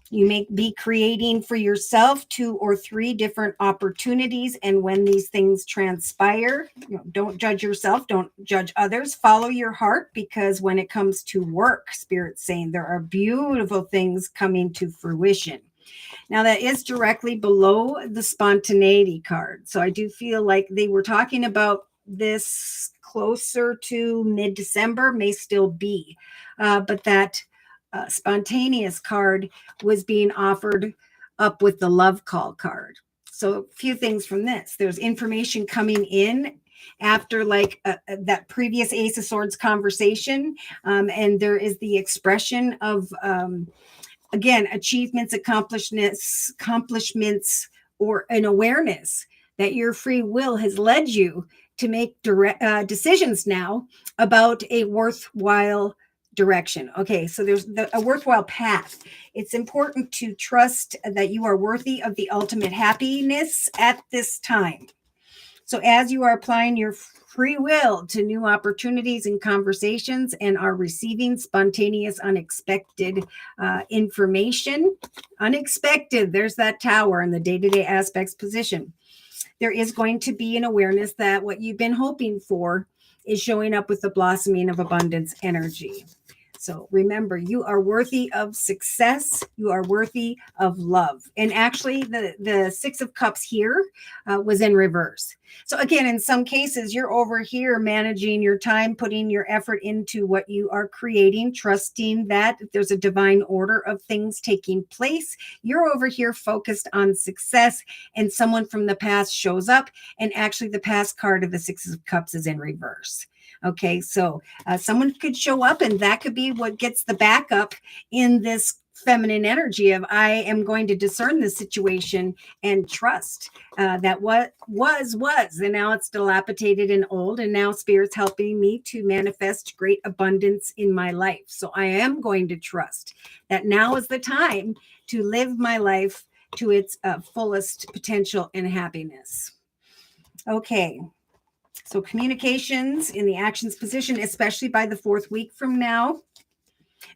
You may be creating for yourself 2 or 3 different opportunities. And when these things transpire, don't judge yourself, don't judge others, follow your heart, because when it comes to work, Spirit's saying there are beautiful things coming to fruition. Now that is directly below the spontaneity card. So I do feel like they were talking about this closer to mid-December, may still be, but that spontaneous card was being offered up with the love call card. So a few things from this. There's information coming in after like that previous Ace of Swords conversation. And there is the expression of, again, achievements, accomplishments, or an awareness that your free will has led you to make decisions now about a worthwhile direction. Okay, so there's a worthwhile path. It's important to trust that you are worthy of the ultimate happiness at this time. So as you are applying your free will to new opportunities and conversations and are receiving spontaneous, unexpected information, unexpected, there's that tower in the day-to-day aspects position. There is going to be an awareness that what you've been hoping for is showing up with the blossoming of abundance energy. So remember, you are worthy of success. You are worthy of love. And actually, the 6 of Cups here was in reverse. So again, in some cases, you're over here managing your time, putting your effort into what you are creating, trusting that there's a divine order of things taking place. You're over here focused on success, and someone from the past shows up, and actually the past card of the 6 of Cups is in reverse. Okay, so someone could show up, and that could be what gets the backup in this feminine energy of I am going to discern the situation and trust that what was, and now it's dilapidated and old, and now Spirit's helping me to manifest great abundance in my life. So I am going to trust that now is the time to live my life to its fullest potential and happiness. Okay. So communications in the actions position, especially by the 4th week from now,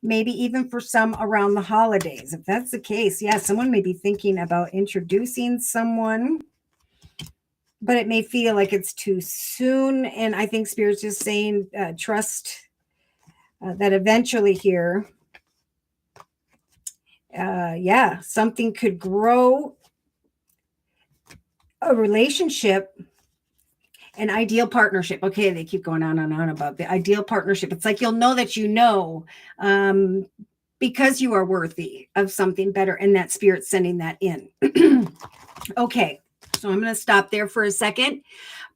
maybe even for some around the holidays. If that's the case, yeah, someone may be thinking about introducing someone, but it may feel like it's too soon. And I think Spirit's just saying, trust that eventually here, something could grow, a relationship, an ideal partnership. Okay, they keep going on and on about the ideal partnership. It's like you'll know that um, because you are worthy of something better, and that spirit's sending that in. Okay, so I'm going to stop there for a second.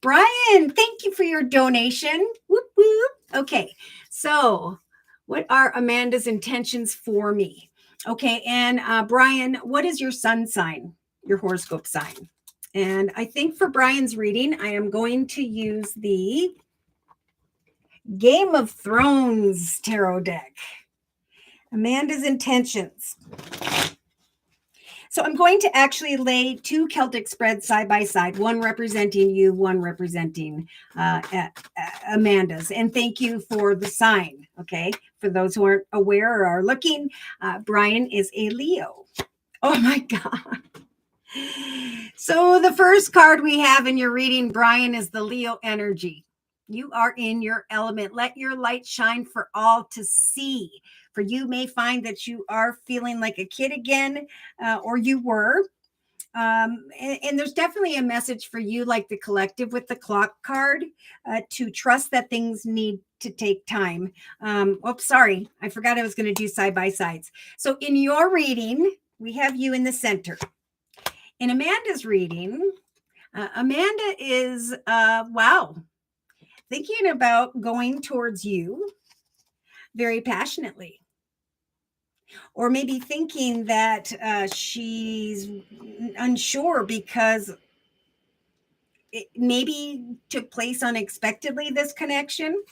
Brian, thank you for your donation. Whoop, whoop. Okay, so what are Amanda's intentions for me? Okay, and Brian, what is your sun sign, your horoscope sign? And I think for Brian's reading, I am going to use the Game of Thrones tarot deck. Amanda's intentions. So I'm going to actually lay two Celtic spreads side by side, one representing you, one representing Amanda's. And thank you for the sign. Okay. For those who aren't aware or are looking, Brian is a Leo. Oh my God. So the first card we have in your reading, Brian, is the Leo energy. You are in your element. Let your light shine for all to see. For you may find that you are feeling like a kid again, or you were. And there's definitely a message for you, like the collective with the clock card, to trust that things need to take time. Oops, sorry. I forgot I was going to do side by sides. So in your reading, we have you in the center. In Amanda's reading, Amanda is, thinking about going towards you very passionately. Or maybe thinking that she's unsure because it maybe took place unexpectedly, this connection.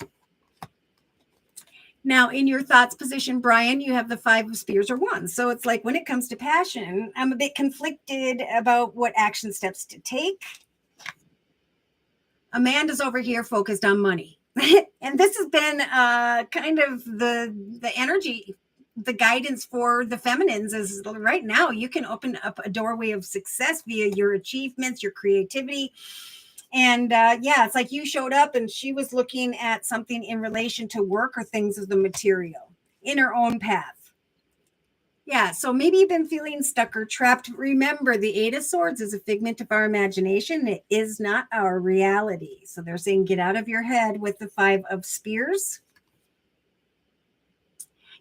Now, in your thoughts position, Brian, you have the 5 of Spears or Wands. So it's like when it comes to passion, I'm a bit conflicted about what action steps to take. Amanda's over here focused on money. And this has been kind of the energy, the guidance for the feminines is right now you can open up a doorway of success via your achievements, your creativity. And it's like you showed up and she was looking at something in relation to work or things of the material in her own path. Yeah, so maybe you've been feeling stuck or trapped. Remember, the 8 of Swords is a figment of our imagination. It is not our reality. So they're saying get out of your head with the 5 of Spears.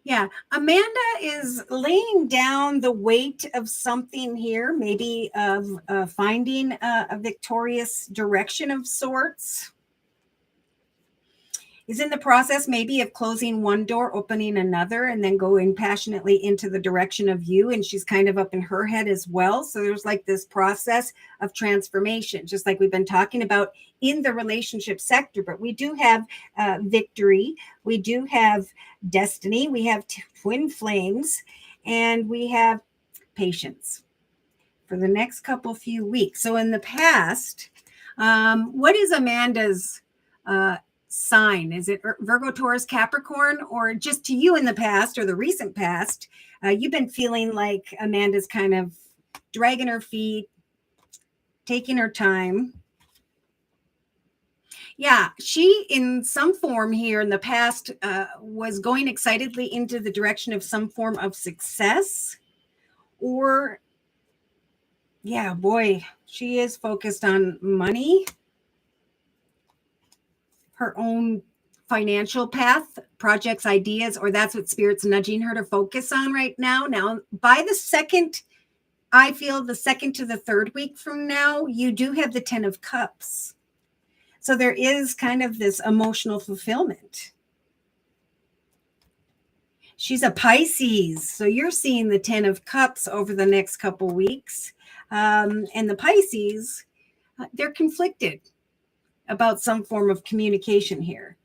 Yeah, Amanda is laying down the weight of something here, maybe of finding a victorious direction of sorts. Is in the process maybe of closing one door, opening another, and then going passionately into the direction of you. And she's kind of up in her head as well. So there's like this process of transformation, just like we've been talking about in the relationship sector. But we do have victory. We do have destiny. We have twin flames, and we have patience for the next few weeks. So in the past, what is Amanda's sign? Is it Virgo, Taurus, Capricorn, or just to you in the past or the recent past, you've been feeling like Amanda's kind of dragging her feet, taking her time? Yeah, she in some form here in the past was going excitedly into the direction of some form of success, or she is focused on money, her own financial path, projects, ideas, or that's what Spirit's nudging her to focus on right now. Now, by the second, I feel the second to the third week from now, you do have the 10 of Cups. So there is kind of this emotional fulfillment. She's a Pisces. So you're seeing the 10 of Cups over the next couple weeks. And the Pisces, they're conflicted about some form of communication here.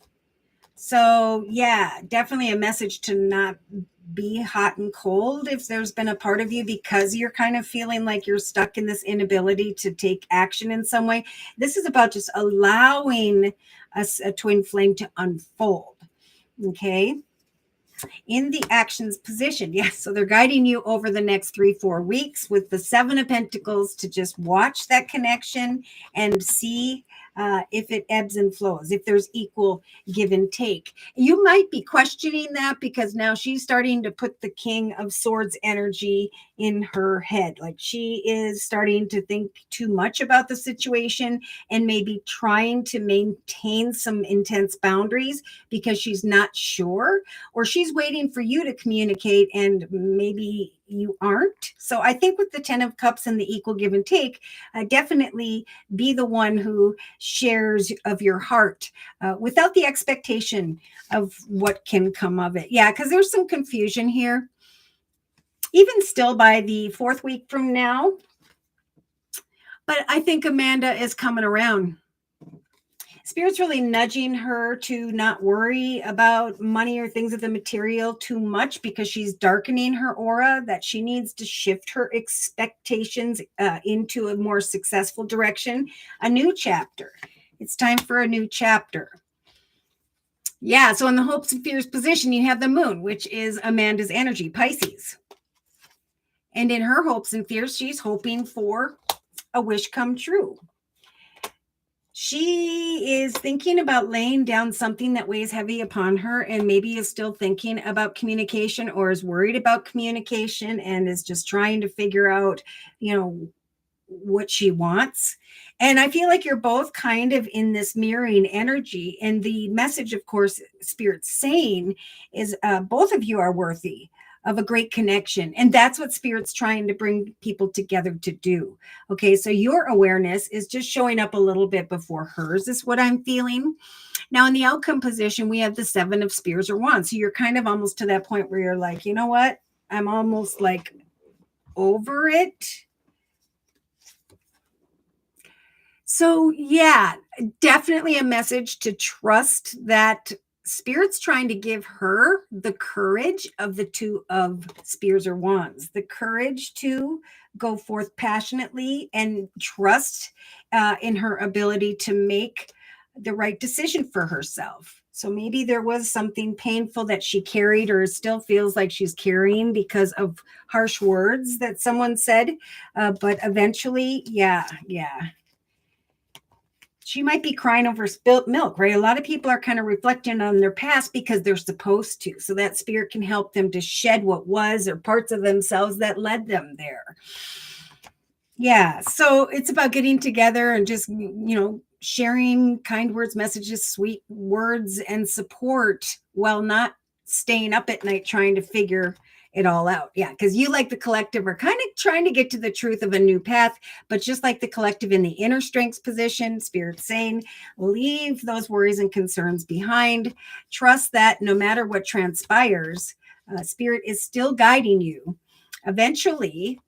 So yeah, definitely a message to not be hot and cold if there's been a part of you because you're kind of feeling like you're stuck in this inability to take action in some way. This is about just allowing a twin flame to unfold. Okay. In the actions position. Yes. So they're guiding you over the next 3-4 weeks with the 7 of Pentacles to just watch that connection and see if it ebbs and flows, if there's equal give and take. You might be questioning that because now she's starting to put the King of Swords energy in her head. Like she is starting to think too much about the situation and maybe trying to maintain some intense boundaries because she's not sure, or she's waiting for you to communicate and maybe you aren't. So I think with the 10 of Cups and the equal give and take, definitely be the one who shares of your heart without the expectation of what can come of it. Yeah, because there's some confusion here. Even still by the 4th week from now. But I think Amanda is coming around. Spirit's really nudging her to not worry about money or things of the material too much because she's darkening her aura, that she needs to shift her expectations into a more successful direction, a new chapter. It's time for a new chapter. Yeah, so in the hopes and fears position, you have the moon, which is Amanda's energy, Pisces. And in her hopes and fears, she's hoping for a wish come true. She is thinking about laying down something that weighs heavy upon her and maybe is still thinking about communication or is worried about communication and is just trying to figure out, what she wants. And I feel like you're both kind of in this mirroring energy. And the message, of course, Spirit's saying is both of you are worthy of a great connection. And that's what Spirit's trying to bring people together to do. Okay, so your awareness is just showing up a little bit before hers is what I'm feeling. Now in the outcome position, we have the 7 of Spears or Wands. So you're kind of almost to that point where you're like, you know what? I'm almost like over it. So yeah, definitely a message to trust that Spirit's trying to give her the courage of the 2 of Spears or Wands, the courage to go forth passionately and trust in her ability to make the right decision for herself. So maybe there was something painful that she carried or still feels like she's carrying because of harsh words that someone said. But eventually, yeah. She might be crying over spilt milk, right? A lot of people are kind of reflecting on their past because they're supposed to. So that Spirit can help them to shed what was or parts of themselves that led them there. Yeah. So it's about getting together and just, sharing kind words, messages, sweet words, and support while not staying up at night trying to figure it all out. Yeah, because you, like the collective, are kind of trying to get to the truth of a new path, but just like the collective in the inner strengths position, Spirit's saying, leave those worries and concerns behind. Trust that no matter what transpires, Spirit is still guiding you eventually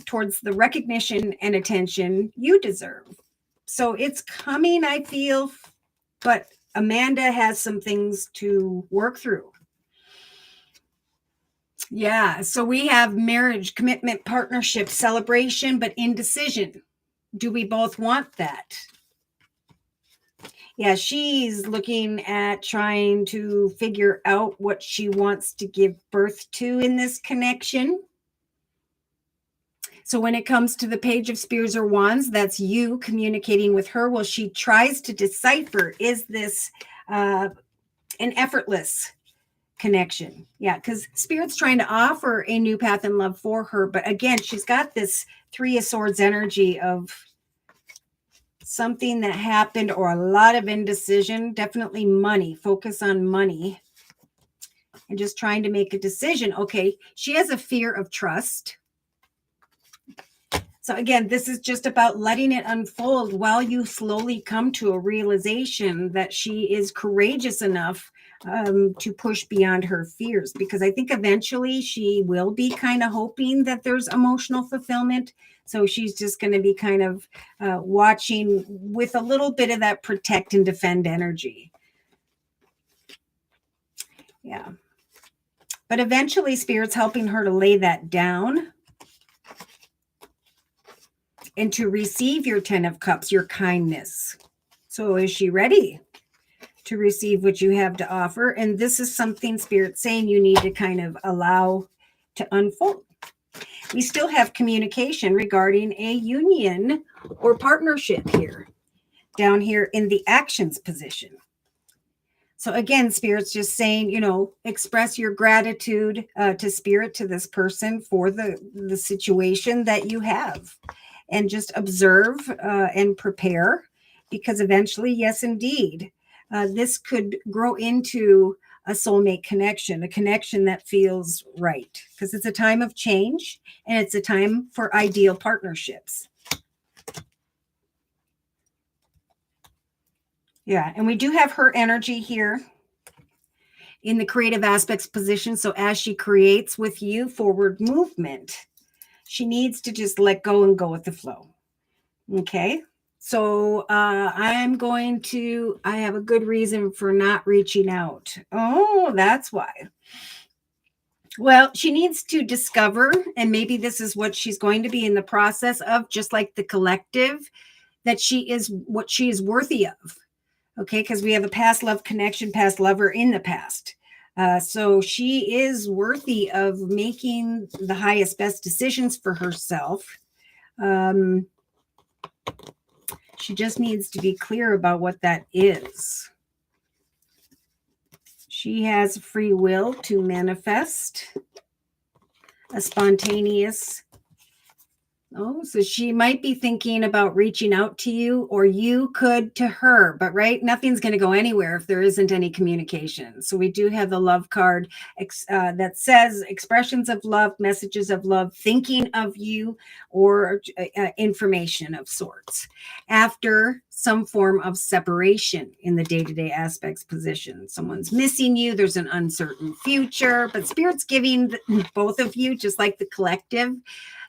towards the recognition and attention you deserve. So it's coming, I feel, but Amanda has some things to work through. Yeah, so we have marriage, commitment, partnership, celebration, but indecision. Do we both want that? Yeah, she's looking at trying to figure out what she wants to give birth to in this connection. So when it comes to the Page of Spears or Wands, that's you communicating with her. Well, she tries to decipher, is this an effortless connection? Yeah, because Spirit's trying to offer a new path in love for her. But again, she's got this 3 of Swords energy of something that happened or a lot of indecision, definitely money, focus on money, and just trying to make a decision. Okay, she has a fear of trust. So again, this is just about letting it unfold while you slowly come to a realization that she is courageous enough to push beyond her fears, because I think eventually she will be kind of hoping that there's emotional fulfillment. So she's just going to be kind of watching with a little bit of that protect and defend energy. Yeah. But eventually Spirit's helping her to lay that down and to receive your 10 of Cups, your kindness. So is she ready to receive what you have to offer? And this is something Spirit's saying you need to kind of allow to unfold. We still have communication regarding a union or partnership here. down here in the actions position. So again, Spirit's just saying, express your gratitude to Spirit, to this person, for the situation that you have, and just observe and prepare, because eventually, yes, indeed, this could grow into a soulmate connection, a connection that feels right, because it's a time of change and it's a time for ideal partnerships. Yeah, and we do have her energy here in the creative aspects position. So as she creates with you forward movement, she needs to just let go and go with the flow. Okay. So I have a good reason for not reaching out. Oh, that's why. Well, she needs to discover, and maybe this is what she's going to be in the process of, just like the collective, that she is what she is worthy of. Okay, because we have a past love connection, past lover in the past. So she is worthy of making the highest, best decisions for herself. She just needs to be clear about what that is. She has free will to manifest a spontaneous. Oh, so she might be thinking about reaching out to you, or you could to her, but right, nothing's going to go anywhere if there isn't any communication. So we do have the love card that says expressions of love, messages of love, thinking of you, or information of sorts after some form of separation in the day-to-day aspects position. Someone's missing you. There's an uncertain future, but Spirit's giving both of you, just like the collective,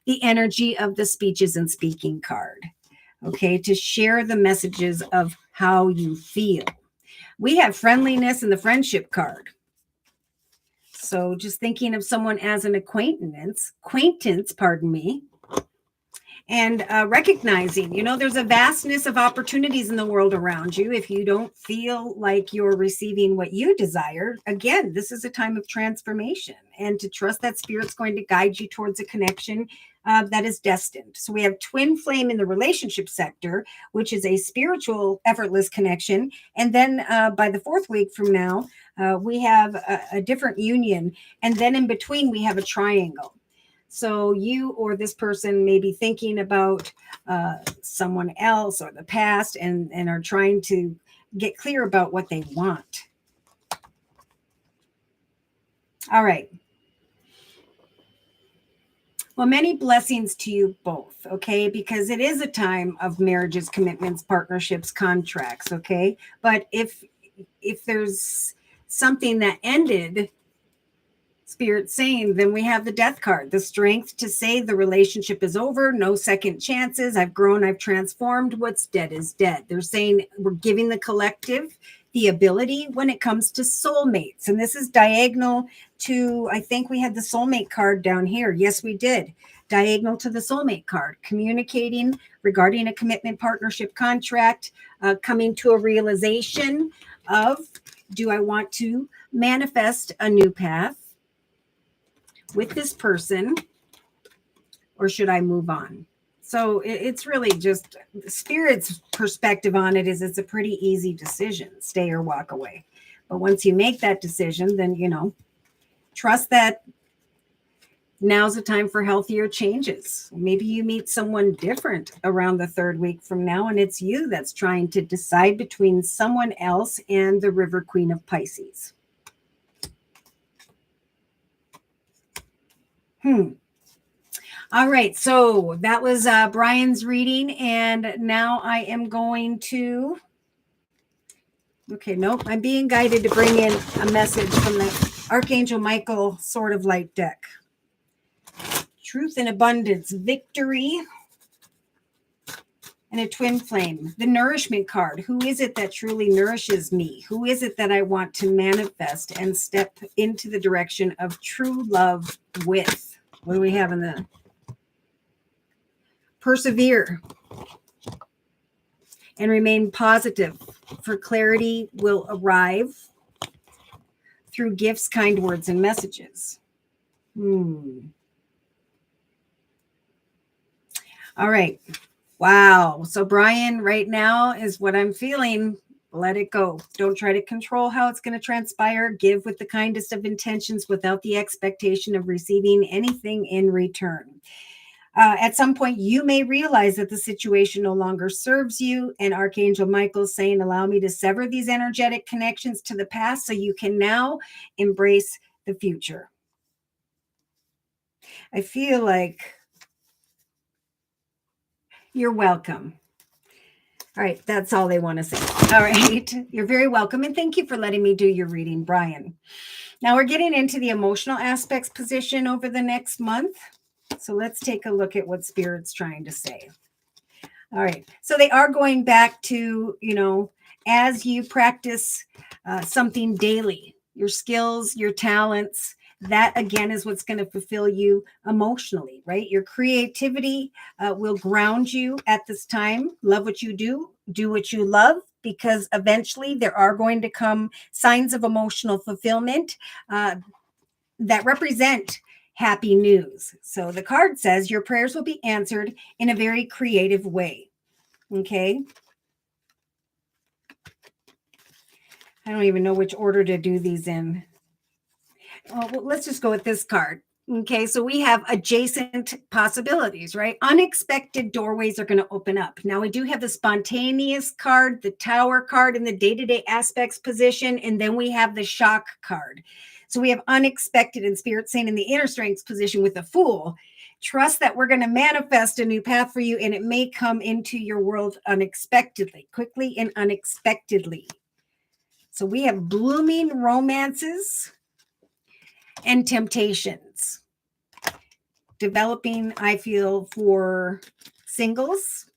the energy of the speeches and speaking card, okay, to share the messages of how you feel. We have friendliness in the friendship card. So just thinking of someone as an acquaintance, and recognizing, there's a vastness of opportunities in the world around you. If you don't feel like you're receiving what you desire, again, this is a time of transformation, and to trust that Spirit's going to guide you towards a connection that is destined. So we have twin flame in the relationship sector, which is a spiritual, effortless connection. And then by the 4th week from now, we have a different union. And then in between, we have a triangle. So you or this person may be thinking about someone else or the past, and are trying to get clear about what they want. All right. Well, many blessings to you both, okay? Because it is a time of marriages, commitments, partnerships, contracts, okay? But if there's something that ended, Spirit saying, then we have the Death card, the strength to say the relationship is over, no second chances, I've grown, I've transformed, what's dead is dead. They're saying we're giving the collective the ability when it comes to soulmates. And this is diagonal to, I think we had the soulmate card down here. Yes, we did. Diagonal to the soulmate card, communicating regarding a commitment, partnership, contract, coming to a realization of, do I want to manifest a new path with this person, or should I move on? So it's really just Spirit's perspective on it is it's a pretty easy decision, stay or walk away. But once you make that decision, then, trust that now's the time for healthier changes. Maybe you meet someone different around the 3rd week from now, and it's you that's trying to decide between someone else and the River Queen of Pisces. All right, so that was Brian's reading, and now I am going to, I'm being guided to bring in a message from the Archangel Michael Sword of Light deck. Truth and abundance, victory, and a twin flame. The nourishment card. Who is it that truly nourishes me? Who is it that I want to manifest and step into the direction of true love with? What do we have in the persevere and remain positive, for clarity will arrive through gifts, kind words, and messages. All right. Wow. So, Brian, right now is what I'm feeling. Let it go. Don't try to control how it's going to transpire. Give with the kindest of intentions without the expectation of receiving anything in return. At some point, you may realize that the situation no longer serves you. And Archangel Michael's saying, allow me to sever these energetic connections to the past so you can now embrace the future. I feel like you're welcome. All right, that's all they want to say. All right, you're very welcome. And thank you for letting me do your reading, Brian. Now we're getting into the emotional aspects position over the next month. So let's take a look at what Spirit's trying to say. All right, so they are going back to, as you practice something daily, your skills, your talents, that again is what's going to fulfill you emotionally, right? Your creativity will ground you at this time. Love what you do what you love, because eventually there are going to come signs of emotional fulfillment that represent happy news. So the card says your prayers will be answered in a very creative way. Okay. I don't even know which order to do these in. Well, let's just go with this card. Okay, so we have adjacent possibilities, right? Unexpected doorways are going to open up. Now, we do have the spontaneous card, the tower card, and the day-to-day aspects position, and then we have the shock card. So we have unexpected and Spirit saying in the inner strengths position with the Fool. Trust that we're going to manifest a new path for you, and it may come into your world unexpectedly, quickly and unexpectedly. So we have blooming romances and temptations developing, I feel, for singles.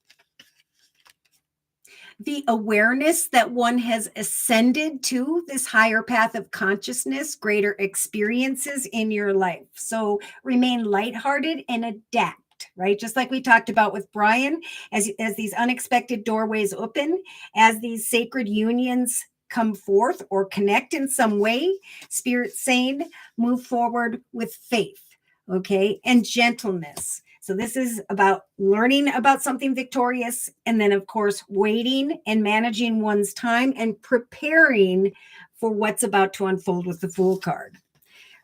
The awareness that one has ascended to this higher path of consciousness, greater experiences in your life. So remain lighthearted and adapt, right? Just like we talked about with Brian, as these unexpected doorways open, as these sacred unions come forth or connect in some way, Spirit saying, move forward with faith, okay, and gentleness. So this is about learning about something victorious, and then, of course, waiting and managing one's time and preparing for what's about to unfold with the Fool card.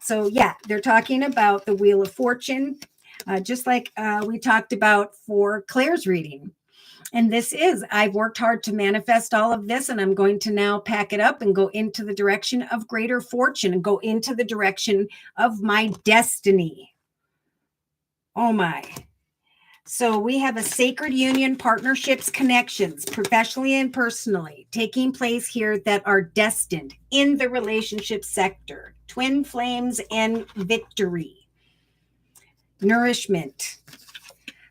So, yeah, they're talking about the Wheel of Fortune, just like we talked about for Claire's reading. And this is, I've worked hard to manifest all of this, and I'm going to now pack it up and go into the direction of greater fortune and go into the direction of my destiny. Oh my. So we have a sacred union, partnerships, connections, professionally and personally, taking place here that are destined in the relationship sector. Twin flames and victory. Nourishment.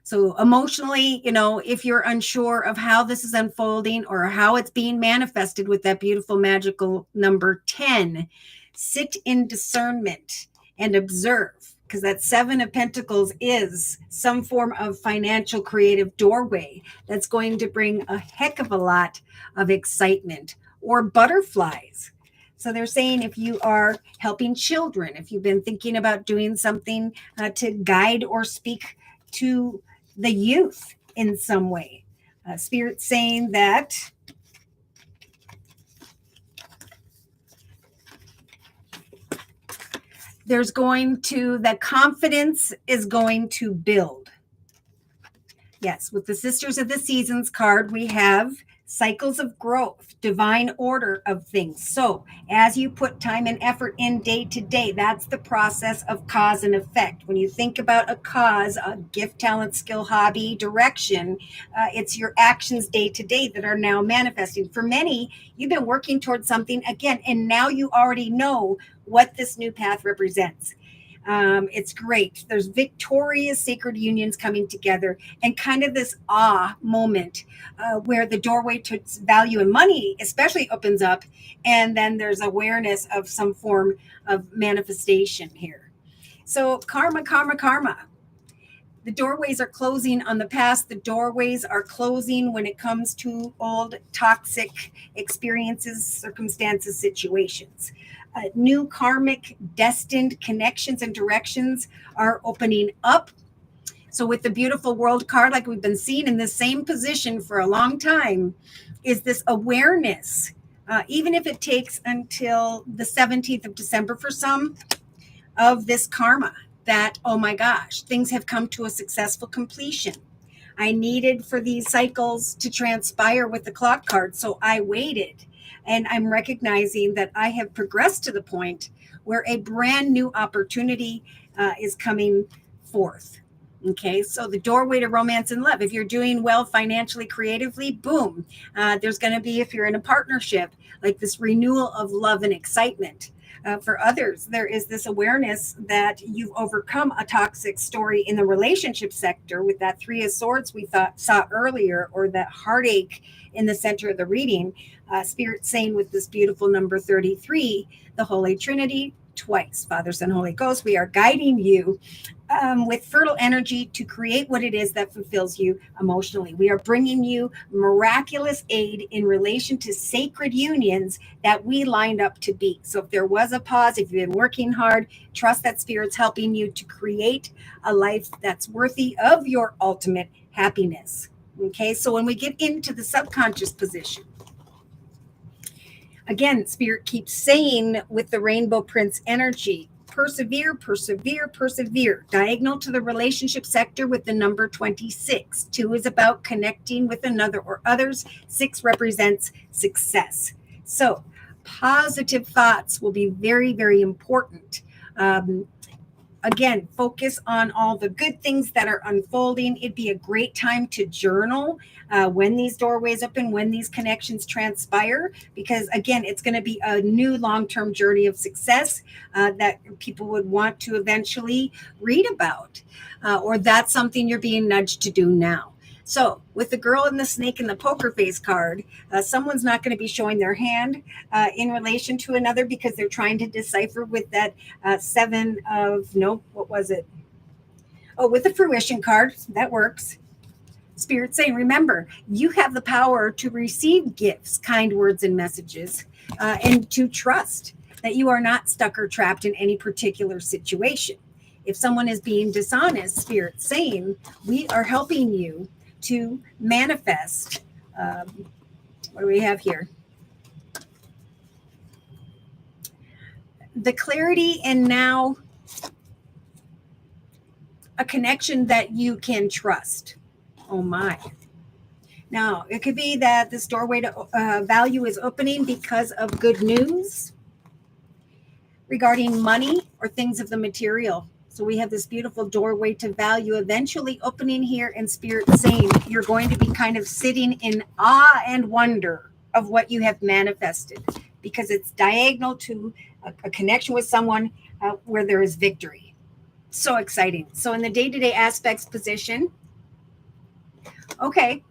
So emotionally, if you're unsure of how this is unfolding or how it's being manifested with that beautiful magical number 10, sit in discernment and observe, because that 7 of Pentacles is some form of financial creative doorway that's going to bring a heck of a lot of excitement or butterflies. So they're saying if you are helping children, if you've been thinking about doing something to guide or speak to the youth in some way, Spirit saying that the confidence is going to build. Yes, with the Sisters of the Seasons card, we have cycles of growth, divine order of things. So as you put time and effort in day to day, that's the process of cause and effect. When you think about a cause, a gift, talent, skill, hobby, direction, it's your actions day to day that are now manifesting. For many, you've been working towards something again, and now you already know what this new path represents. It's great. There's victorious sacred unions coming together, and kind of this awe moment where the doorway to value and money especially opens up, and then there's awareness of some form of manifestation here. So karma, karma, karma. The doorways are closing on the past. The doorways are closing when it comes to old toxic experiences, circumstances, situations. New karmic destined connections and directions are opening up. So with the beautiful world card, like we've been seeing in the same position for a long time, is this awareness, even if it takes until the 17th of December for some, of this karma that, oh my gosh, things have come to a successful completion. I needed for these cycles to transpire with the clock card, so I waited. And I'm recognizing that I have progressed to the point where a brand new opportunity is coming forth. Okay, so the doorway to romance and love. If you're doing well financially, creatively, boom. There's going to be, if you're in a partnership, like this renewal of love and excitement. For others, there is this awareness that you've overcome a toxic story in the relationship sector with that Three of Swords we saw earlier, or that heartache in the center of the reading. Spirit saying with this beautiful number 33, the Holy Trinity, twice, Father, Son, Holy Ghost, we are guiding you with fertile energy to create what it is that fulfills you emotionally. We are bringing you miraculous aid in relation to sacred unions that we lined up to be. So if there was a pause, if you've been working hard, trust that Spirit's helping you to create a life that's worthy of your ultimate happiness. Okay, so when we get into the subconscious position, again, Spirit keeps saying with the Rainbow Prince energy, persevere, persevere, persevere. Diagonal to the relationship sector with the number 26. 2 is about connecting with another or others. 6 represents success. So positive thoughts will be very, very important. Again, focus on all the good things that are unfolding. It'd be a great time to journal when these doorways open, when these connections transpire, because again, it's going to be a new long-term journey of success that people would want to eventually read about, or that's something you're being nudged to do now. So with the girl and the snake and the poker face card, someone's not going to be showing their hand in relation to another because they're trying to decipher with that 7 of, nope, what was it? Oh, with the fruition card, that works. Spirit saying, remember, you have the power to receive gifts, kind words, and messages, and to trust that you are not stuck or trapped in any particular situation. If someone is being dishonest, Spirit saying, we are helping you to manifest. What do we have here? The clarity, and now a connection that you can trust. Oh my. Now, it could be that this doorway to value is opening because of good news regarding money or things of the material. So we have this beautiful doorway to value eventually opening here, and Spirit saying you're going to be kind of sitting in awe and wonder of what you have manifested, because it's diagonal to a connection with someone where there is victory. So exciting. So in the day-to-day aspects position, okay.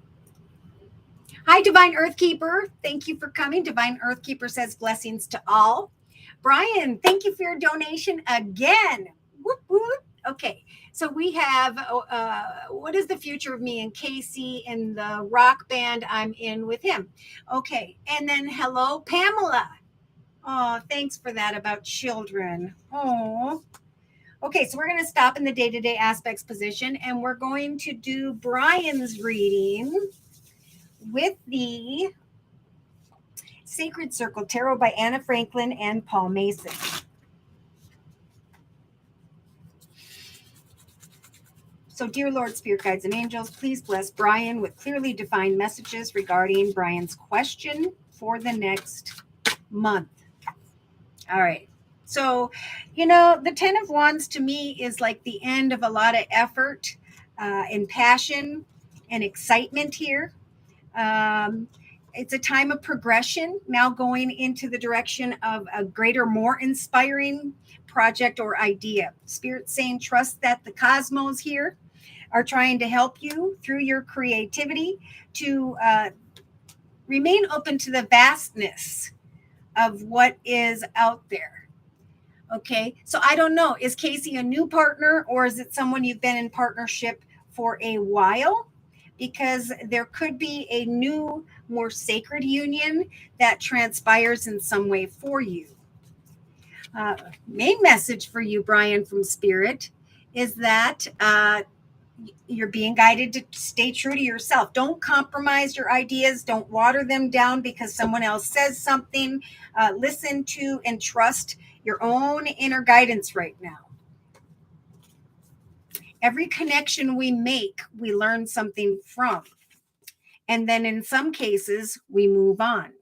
Hi, Divine Earth Keeper. Thank you for coming. Divine Earth Keeper says blessings to all. Brian, thank you for your donation again. Whoop, whoop. Okay, so we have what is the future of me and Casey in the rock band I'm in with him. Okay, and then hello, Pamela. Oh, thanks for that about children. Oh, okay, so we're going to stop in the day-to-day aspects position, and we're going to do Brian's reading with the Sacred Circle Tarot by Anna Franklin and Paul Mason. So, dear Lord, Spirit Guides, and Angels, please bless Brian with clearly defined messages regarding Brian's question for the next month. All right. So, the 10 of Wands to me is like the end of a lot of effort and passion and excitement here. It's a time of progression, now going into the direction of a greater, more inspiring project or idea. Spirit saying, trust that the cosmos here are trying to help you through your creativity to remain open to the vastness of what is out there. Okay, so I don't know, is Casey a new partner, or is it someone you've been in partnership for a while? Because there could be a new, more sacred union that transpires in some way for you. Main message for you, Brian, from Spirit, is that you're being guided to stay true to yourself. Don't compromise your ideas. Don't water them down because someone else says something. Listen to and trust your own inner guidance right now. Every connection we make, we learn something from. And then in some cases, we move on.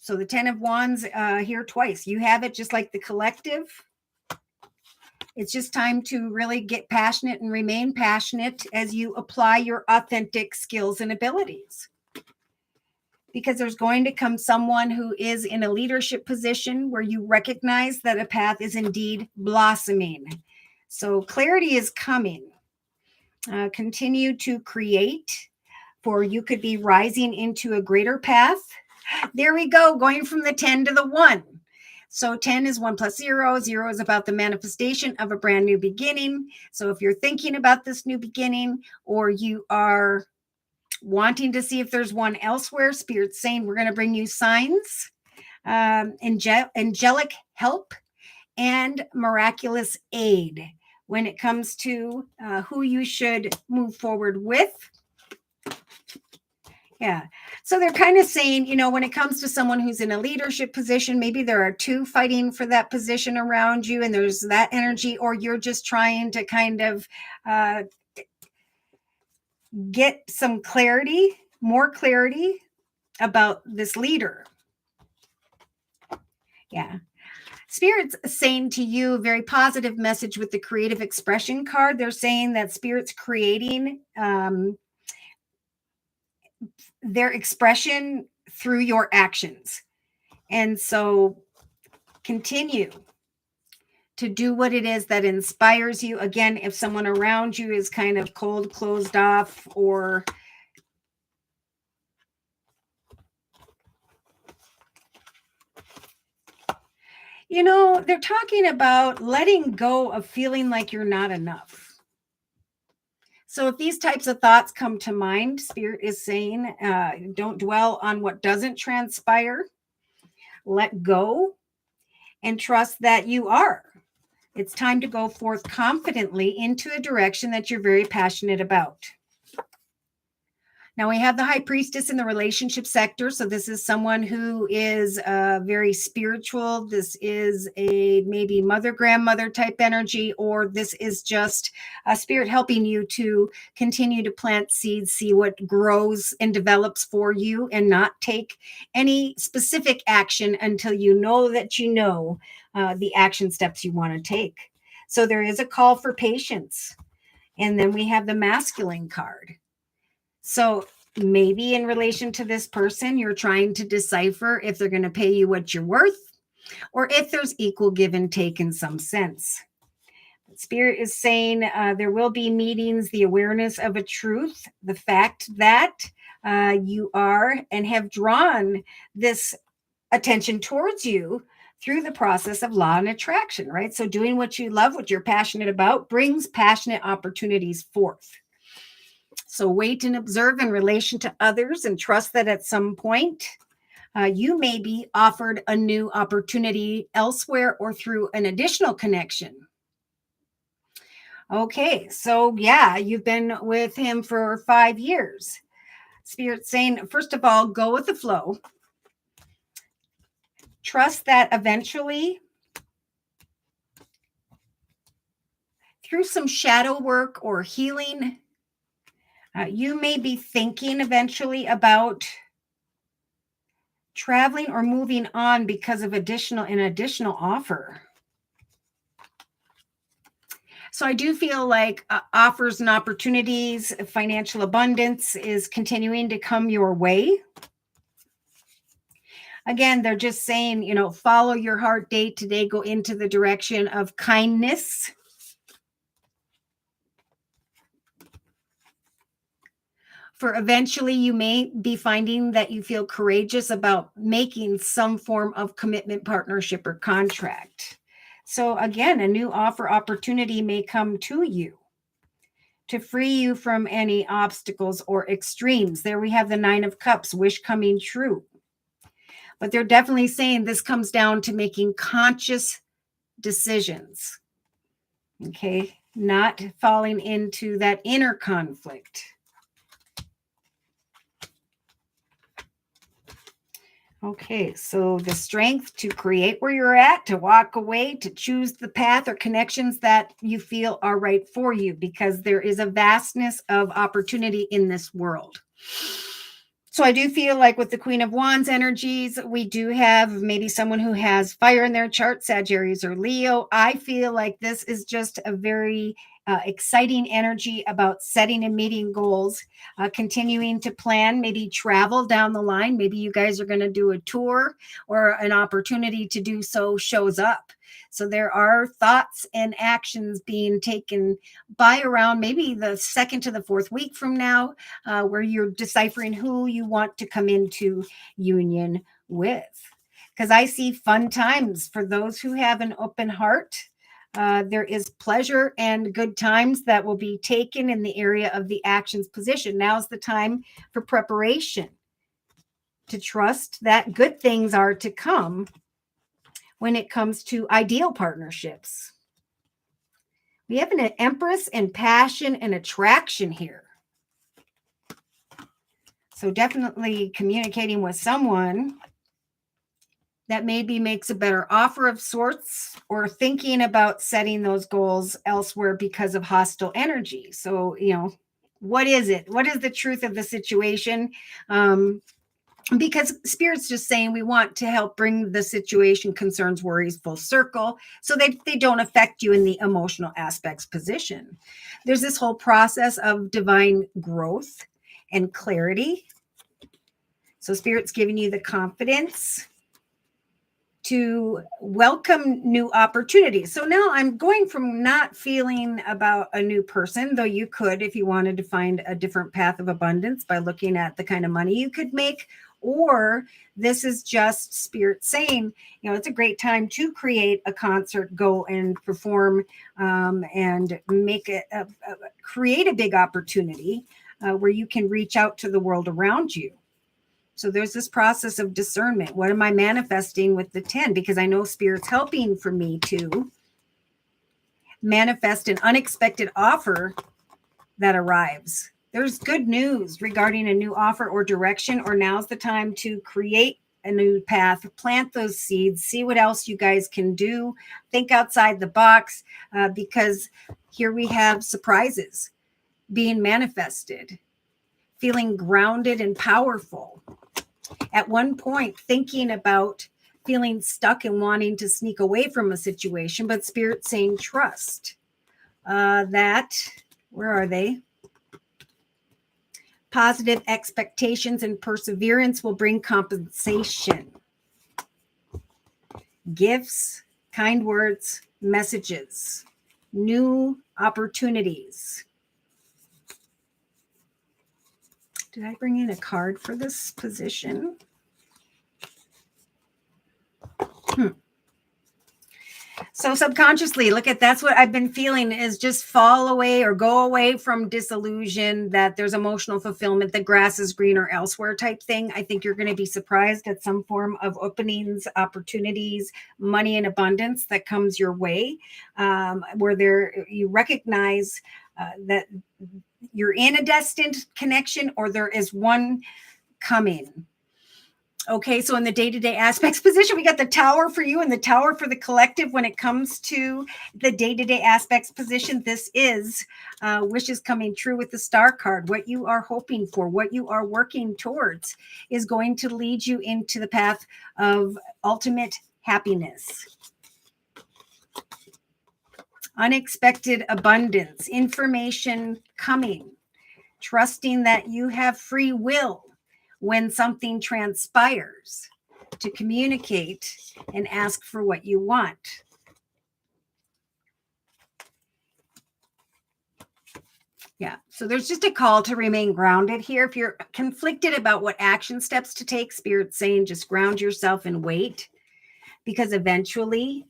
So the 10 of Wands here twice. You have it just like the collective. It's just time to really get passionate and remain passionate as you apply your authentic skills and abilities. Because there's going to come someone who is in a leadership position where you recognize that a path is indeed blossoming. So clarity is coming. Continue to create, for you could be rising into a greater path. There we go, going from the 10 to the 1. So 10 is 1 plus 0. 0 is about the manifestation of a brand new beginning. So if you're thinking about this new beginning, or you are wanting to see if there's one elsewhere, Spirit's saying we're going to bring you signs, angelic help, and miraculous aid when it comes to who you should move forward with. Yeah. So they're kind of saying, when it comes to someone who's in a leadership position, maybe there are two fighting for that position around you and there's that energy, or you're just trying to kind of get some clarity, more clarity about this leader. Yeah. Spirit's saying to you a very positive message with the creative expression card. They're saying that Spirit's creating their expression through your actions. And so continue to do what it is that inspires you. Again, if someone around you is kind of cold, closed off, or they're talking about letting go of feeling like you're not enough. So if these types of thoughts come to mind, Spirit is saying, don't dwell on what doesn't transpire. Let go and trust that you are. It's time to go forth confidently into a direction that you're very passionate about. Now we have the High Priestess in the relationship sector. So this is someone who is very spiritual. This is a maybe mother, grandmother type energy, or this is just a Spirit helping you to continue to plant seeds, see what grows and develops for you, and not take any specific action until you know that you know the action steps you want to take. So there is a call for patience. And then we have the masculine card. So maybe in relation to this person, you're trying to decipher if they're going to pay you what you're worth, or if there's equal give and take in some sense. Spirit is saying there will be meetings, the awareness of a truth, the fact that you are and have drawn this attention towards you through the process of law and attraction, right? So doing what you love, what you're passionate about, brings passionate opportunities forth. So wait and observe in relation to others and trust that at some point you may be offered a new opportunity elsewhere or through an additional connection. Okay, so yeah, you've been with him for 5 years. Spirit saying, first of all, go with the flow. Trust that eventually, through some shadow work or healing, you may be thinking eventually about traveling or moving on because of an additional offer. So I do feel like offers and opportunities, financial abundance is continuing to come your way. Again, they're just saying, follow your heart day to day, go into the direction of kindness. For eventually you may be finding that you feel courageous about making some form of commitment, partnership, or contract. So again, a new offer opportunity may come to you to free you from any obstacles or extremes. There we have the 9 of Cups, wish coming true. But they're definitely saying this comes down to making conscious decisions. Okay. not falling into that inner conflict. Okay, so the strength to create where you're at, to walk away, to choose the path or connections that you feel are right for you, because there is a vastness of opportunity in this world. So I do feel like with the Queen of Wands energies, we do have maybe someone who has fire in their chart, Sagittarius or Leo. I feel like this is just a very exciting energy about setting and meeting goals, continuing to plan, maybe travel down the line. Maybe you guys are going to do a tour, or an opportunity to do so shows up. So there are thoughts and actions being taken by around maybe the second to the fourth week from now, where you're deciphering who you want to come into union with. Because I see fun times for those who have an open heart. There is pleasure and good times that will be taken in the area of the actions position. Now's the time for preparation, to trust that good things are to come when it comes to ideal partnerships. We have an Empress and passion and attraction here. So definitely communicating with someone that maybe makes a better offer of sorts, or thinking about setting those goals elsewhere because of hostile energy. So, what is it? What is the truth of the situation? Because Spirit's just saying we want to help bring the situation, concerns, worries full circle, so they don't affect you in the emotional aspects position. There's this whole process of divine growth and clarity. So Spirit's giving you the confidence to welcome new opportunities. So now I'm going from not feeling about a new person, though you could if you wanted to find a different path of abundance by looking at the kind of money you could make, or this is just Spirit saying, it's a great time to create a concert, go and perform, and make it create a big opportunity where you can reach out to the world around you. So there's this process of discernment. What am I manifesting with the 10? Because I know Spirit's helping for me to manifest an unexpected offer that arrives. There's good news regarding a new offer or direction, or now's the time to create a new path, plant those seeds, see what else you guys can do, think outside the box, because here we have surprises being manifested, feeling grounded and powerful. At one point, thinking about feeling stuck and wanting to sneak away from a situation, but Spirit saying trust. Where are they? Positive expectations and perseverance will bring compensation. Gifts, kind words, messages, new opportunities. Did I bring in a card for this position? So subconsciously, that's what I've been feeling, is just fall away or go away from disillusion, that there's emotional fulfillment, the grass is greener elsewhere type thing. I think you're going to be surprised at some form of openings, opportunities, money in abundance that comes your way, where you recognize that you're in a destined connection, or there is one coming. Okay, so in the day-to-day aspects position, we got the Tower for you and the Tower for the collective. When it comes to the day-to-day aspects position, this is wishes coming true with the Star card. What you are hoping for, what you are working towards, is going to lead you into the path of ultimate happiness. Unexpected abundance, information coming, trusting that you have free will when something transpires to communicate and ask for what you want. Yeah, so there's just a call to remain grounded here. If you're conflicted about what action steps to take, Spirit's saying just ground yourself and wait, because eventually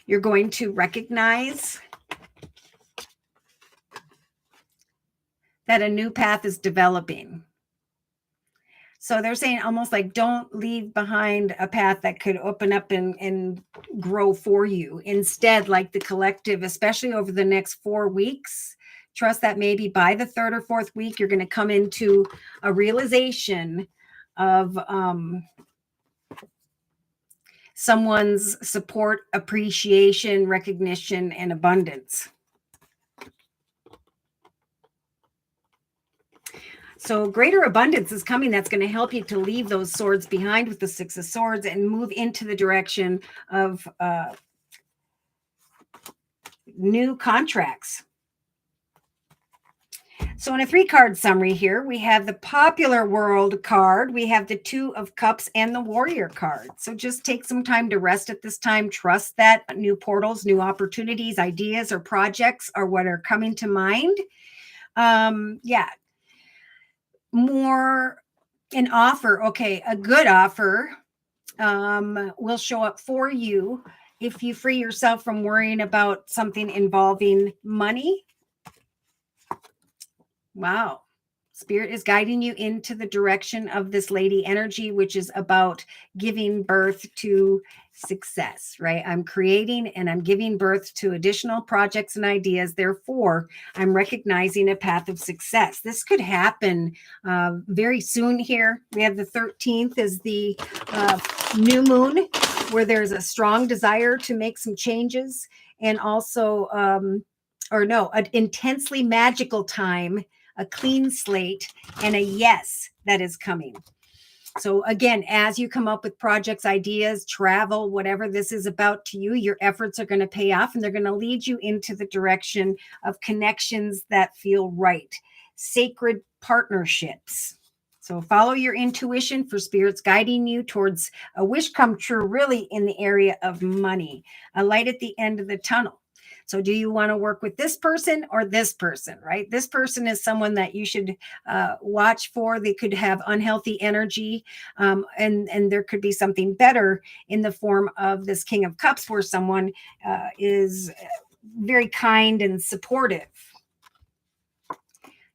you're going to recognize that a new path is developing. So they're saying almost like don't leave behind a path that could open up and grow for you. Instead, like the collective, especially over the next 4 weeks, trust that maybe by the third or fourth week, you're going to come into a realization of someone's support, appreciation, recognition, and abundance. So greater abundance is coming. That's going to help you to leave those swords behind with the Six of Swords and move into the direction of new contracts. So in a 3-card summary here, we have the Popular World card, we have the Two of Cups, and the Warrior card. So just take some time to rest at this time. Trust that new portals, new opportunities, ideas, or projects are what are coming to mind. Yeah. More an offer, okay, a good offer will show up for you if you free yourself from worrying about something involving money. Wow. Spirit is guiding you into the direction of this lady energy, which is about giving birth to success, right? I'm creating and I'm giving birth to additional projects and ideas. Therefore, I'm recognizing a path of success. This could happen very soon here. We have the 13th is the new moon, where there's a strong desire to make some changes, and also, an intensely magical time, a clean slate, and a yes that is coming. So again, as you come up with projects, ideas, travel, whatever this is about to you, your efforts are going to pay off, and they're going to lead you into the direction of connections that feel right, sacred partnerships. So follow your intuition for spirits guiding you towards a wish come true, really in the area of money, a light at the end of the tunnel. So do you want to work with this person or this person, right? This person is someone that you should watch for. They could have unhealthy energy, and there could be something better in the form of this King of Cups, where someone is very kind and supportive.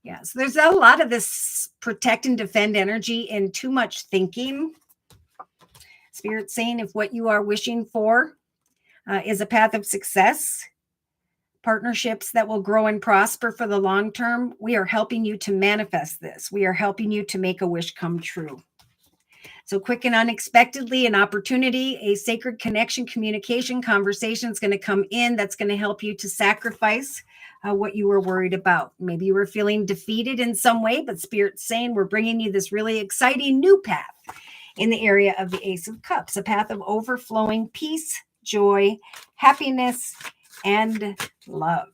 Yeah, so there's a lot of this protect and defend energy and too much thinking. Spirit saying if what you are wishing for is a path of success, partnerships that will grow and prosper for the long term, we are helping you to manifest this. We are helping you to make a wish come true. So quick and unexpectedly, an opportunity, a sacred connection, communication, conversation is going to come in that's going to help you to sacrifice what you were worried about. Maybe you were feeling defeated in some way, but Spirit's saying we're bringing you this really exciting new path in the area of the Ace of Cups, a path of overflowing peace, joy, happiness, and love.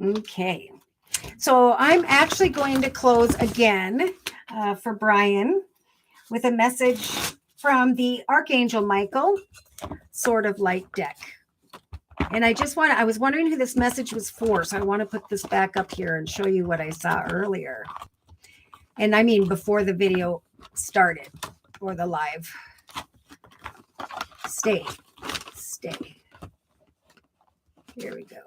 Okay, so I'm actually going to close again for Brian with a message from the Archangel Michael Sword of Light deck. And I was wondering who this message was for, so I want to put this back up here and show you what I saw earlier. And I mean before the video started, or the live. Stay. Here we go.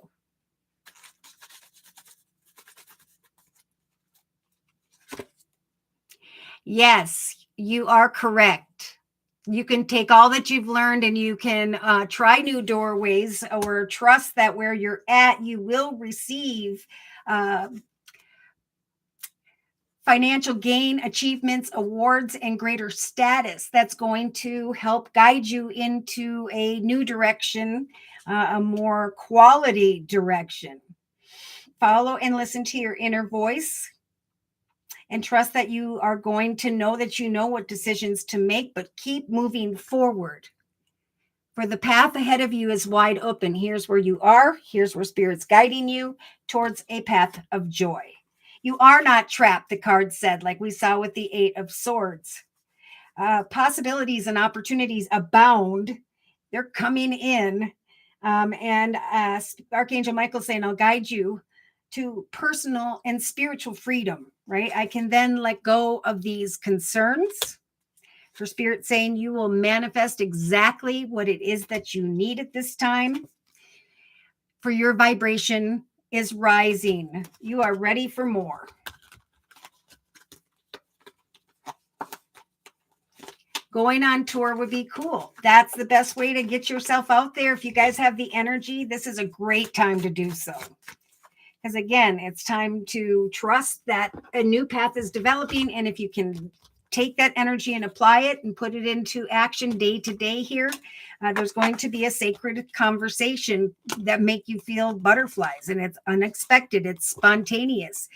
Yes, you are correct. You can take all that you've learned and you can try new doorways, or trust that where you're at, you will receive financial gain, achievements, awards, and greater status that's going to help guide you into a new direction, a more quality direction. Follow and listen to your inner voice, and trust that you are going to know that you know what decisions to make, but keep moving forward. For the path ahead of you is wide open. Here's where you are. Here's where Spirit's guiding you towards a path of joy. You are not trapped, the card said, like we saw with the Eight of Swords. Possibilities and opportunities abound. They're coming in. And Archangel Michael saying, I'll guide you to personal and spiritual freedom, right? I can then let go of these concerns. For Spirit saying you will manifest exactly what it is that you need at this time. For your vibration is rising. You are ready for more. Going on tour would be cool. That's the best way to get yourself out there. If you guys have the energy, this is a great time to do so. Because again, it's time to trust that a new path is developing. And if you can take that energy and apply it and put it into action day to day here, there's going to be a sacred conversation that make you feel butterflies, and it's unexpected. It's spontaneous.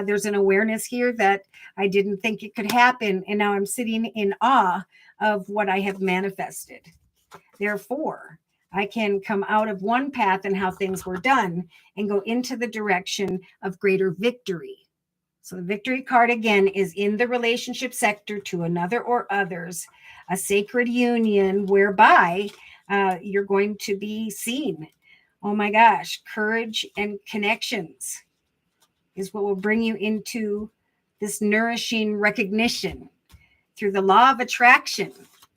There's an awareness here that I didn't think it could happen. And now I'm sitting in awe of what I have manifested. Therefore, I can come out of one path and how things were done and go into the direction of greater victory. So the victory card again is in the relationship sector to another or others, a sacred union whereby you're going to be seen. Oh my gosh, courage and connections is what will bring you into this nourishing recognition. Through the law of attraction,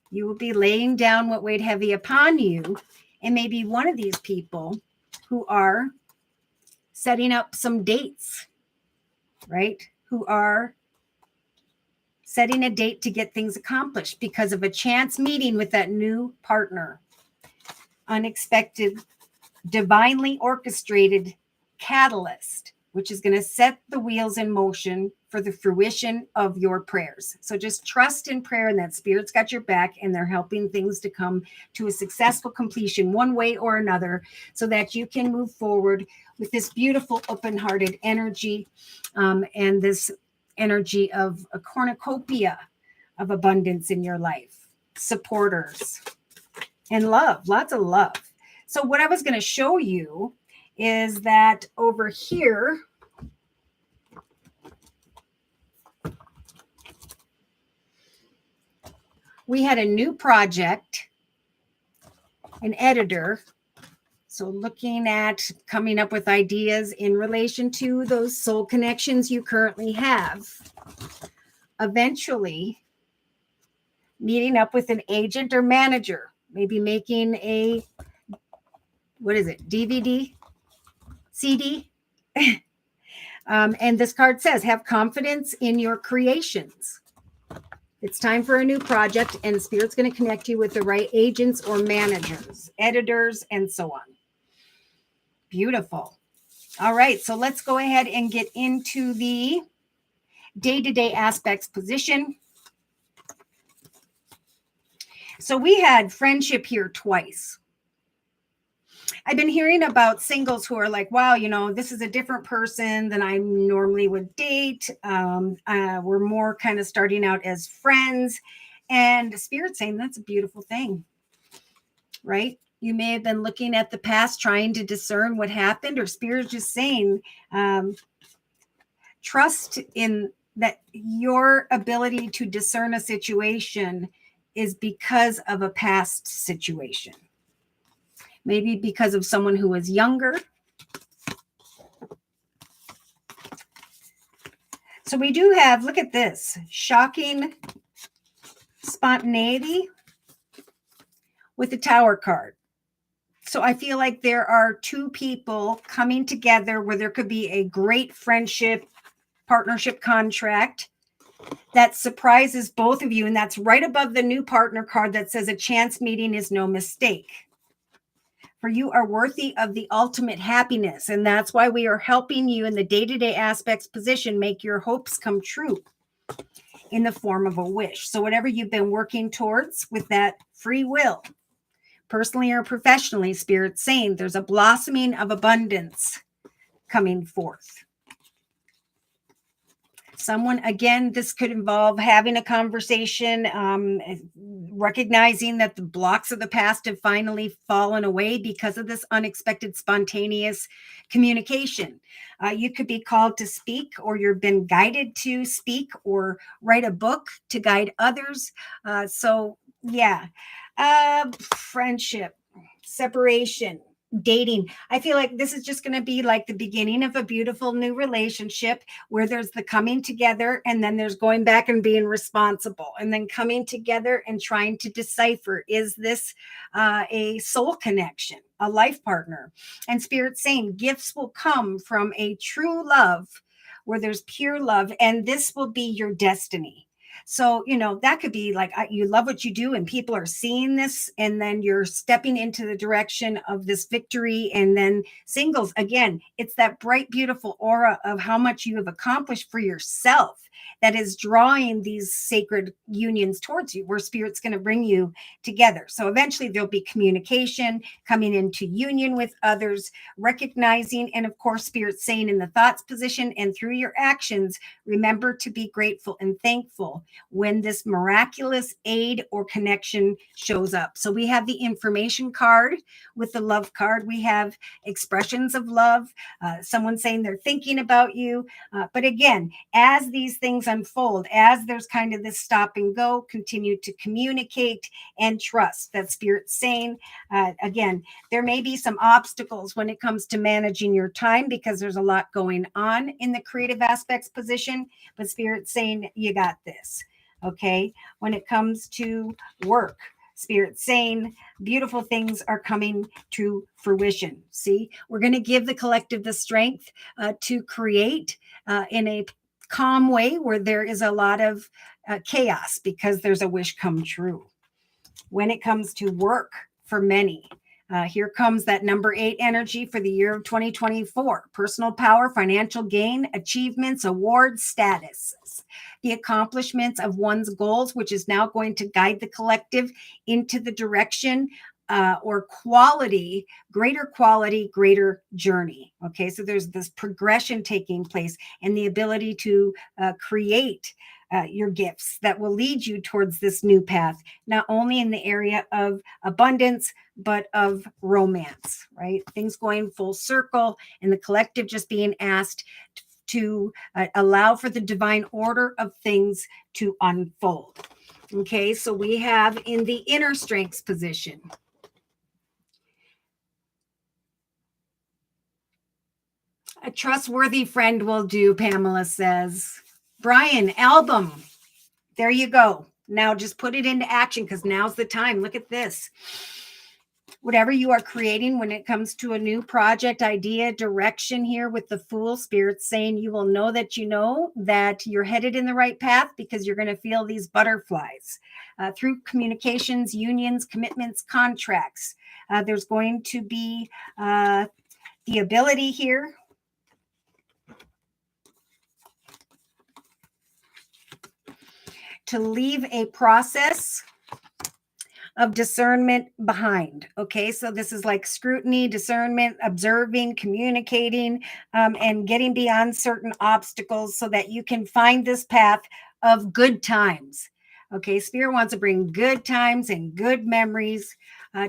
you will be laying down what weighed heavy upon you. And maybe one of these people who are setting up some dates, right? Who are setting a date to get things accomplished because of a chance meeting with that new partner. Unexpected, divinely orchestrated catalyst, which is going to set the wheels in motion for the fruition of your prayers. So just trust in prayer and that Spirit's got your back and they're helping things to come to a successful completion one way or another so that you can move forward with this beautiful open-hearted energy and this energy of a cornucopia of abundance in your life, supporters, and love, lots of love. So what I was going to show you is that over here, we had a new project, an editor. So looking at coming up with ideas in relation to those soul connections you currently have. Eventually, meeting up with an agent or manager, maybe making a, what is it, DVD? CD? And this card says, have confidence in your creations. It's time for a new project, and Spirit's going to connect you with the right agents or managers, editors, and so on. Beautiful. All right, so let's go ahead and get into the day-to-day aspects position. So we had friendship here twice. I've been hearing about singles who are like, wow, you know, this is a different person than I normally would date. We're more kind of starting out as friends. And Spirit saying that's a beautiful thing, right? You may have been looking at the past, trying to discern what happened, or Spirit just saying, trust in that your ability to discern a situation is because of a past situation. Maybe because of someone who was younger. So we do have, look at this, shocking spontaneity with the Tower card. So I feel like there are two people coming together where there could be a great friendship, partnership contract that surprises both of you. And that's right above the new partner card that says a chance meeting is no mistake. For you are worthy of the ultimate happiness. And that's why we are helping you in the day-to-day aspects position make your hopes come true in the form of a wish. So whatever you've been working towards with that free will, personally or professionally, Spirit's saying there's a blossoming of abundance coming forth. Someone, again, this could involve having a conversation, recognizing that the blocks of the past have finally fallen away because of this unexpected, spontaneous communication. You could be called to speak, or you've been guided to speak or write a book to guide others. Friendship, separation, dating. I feel like this is just going to be like the beginning of a beautiful new relationship where there's the coming together and then there's going back and being responsible and then coming together and trying to decipher, is this a soul connection, a life partner? And Spirit saying gifts will come from a true love where there's pure love, and this will be your destiny. So, that could be like you love what you do and people are seeing this, and then you're stepping into the direction of this victory. And then singles, again, it's that bright, beautiful aura of how much you have accomplished for yourself that is drawing these sacred unions towards you, where spirit's going to bring you together. So eventually there'll be communication, coming into union with others, recognizing, and of course, spirit saying in the thoughts position and through your actions, remember to be grateful and thankful when this miraculous aid or connection shows up. So we have the information card with the love card. We have expressions of love, someone saying they're thinking about you. But again, as these things unfold, as there's kind of this stop and go, continue to communicate and trust that spirit's saying. Again, there may be some obstacles when it comes to managing your time because there's a lot going on in the creative aspects position, but spirit's saying you got this. Okay. When it comes to work, spirit saying beautiful things are coming to fruition. See, we're going to give the collective the strength to create in a calm way where there is a lot of chaos because there's a wish come true. When it comes to work for many, here comes that number 8 energy for the year of 2024. Personal power, financial gain, achievements, awards, status, the accomplishments of one's goals, which is now going to guide the collective into the direction or quality, greater journey. Okay, so there's this progression taking place and the ability to create your gifts that will lead you towards this new path, not only in the area of abundance, but of romance, right? Things going full circle and the collective just being asked to allow for the divine order of things to unfold. Okay, so we have in the inner strengths position, a trustworthy friend will do, Pamela says. Brian, album. There you go. Now just put it into action because now's the time. Look at this. Whatever you are creating when it comes to a new project, idea, direction here with the Fool, spirit saying you will know that you're headed in the right path because you're going to feel these butterflies through communications, unions, commitments, contracts. There's going to be the ability here to leave a process of discernment behind. Okay, so this is like scrutiny, discernment, observing, communicating, and getting beyond certain obstacles so that you can find this path of good times. Okay, Spirit wants to bring good times and good memories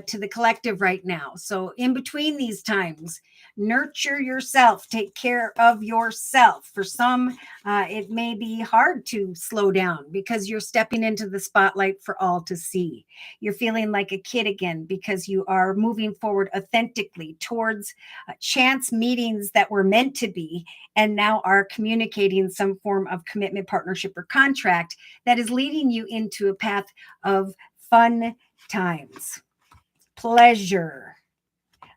to the collective right now. So in between these times, nurture yourself, take care of yourself. For some, it may be hard to slow down because you're stepping into the spotlight for all to see. You're feeling like a kid again because you are moving forward authentically towards chance meetings that were meant to be and now are communicating some form of commitment, partnership, or contract that is leading you into a path of fun times, pleasure,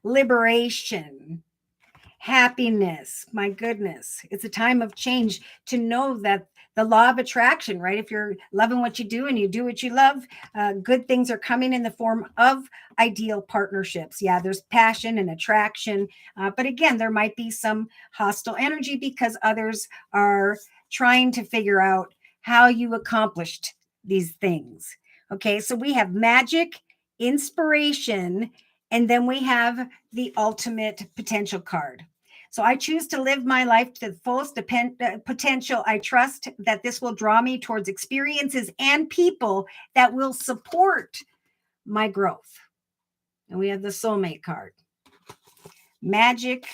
liberation, happiness. My goodness, it's a time of change to know that the law of attraction, right? If you're loving what you do and you do what you love, good things are coming in the form of ideal partnerships. Yeah, there's passion and attraction. But again, there might be some hostile energy because others are trying to figure out how you accomplished these things. Okay, so we have magic, inspiration, and then we have the ultimate potential card. So I choose to live my life to the fullest potential. I trust that this will draw me towards experiences and people that will support my growth. And we have the soulmate card. Magic.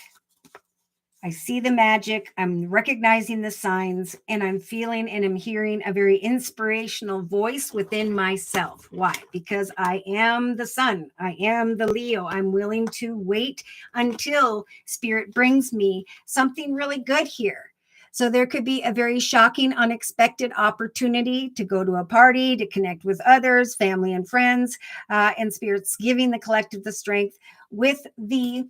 I see the magic. I'm recognizing the signs and I'm feeling and I'm hearing a very inspirational voice within myself. Why? Because I am the sun. I am the Leo. I'm willing to wait until Spirit brings me something really good here. So there could be a very shocking, unexpected opportunity to go to a party, to connect with others, family and friends, and Spirit's giving the collective the strength with the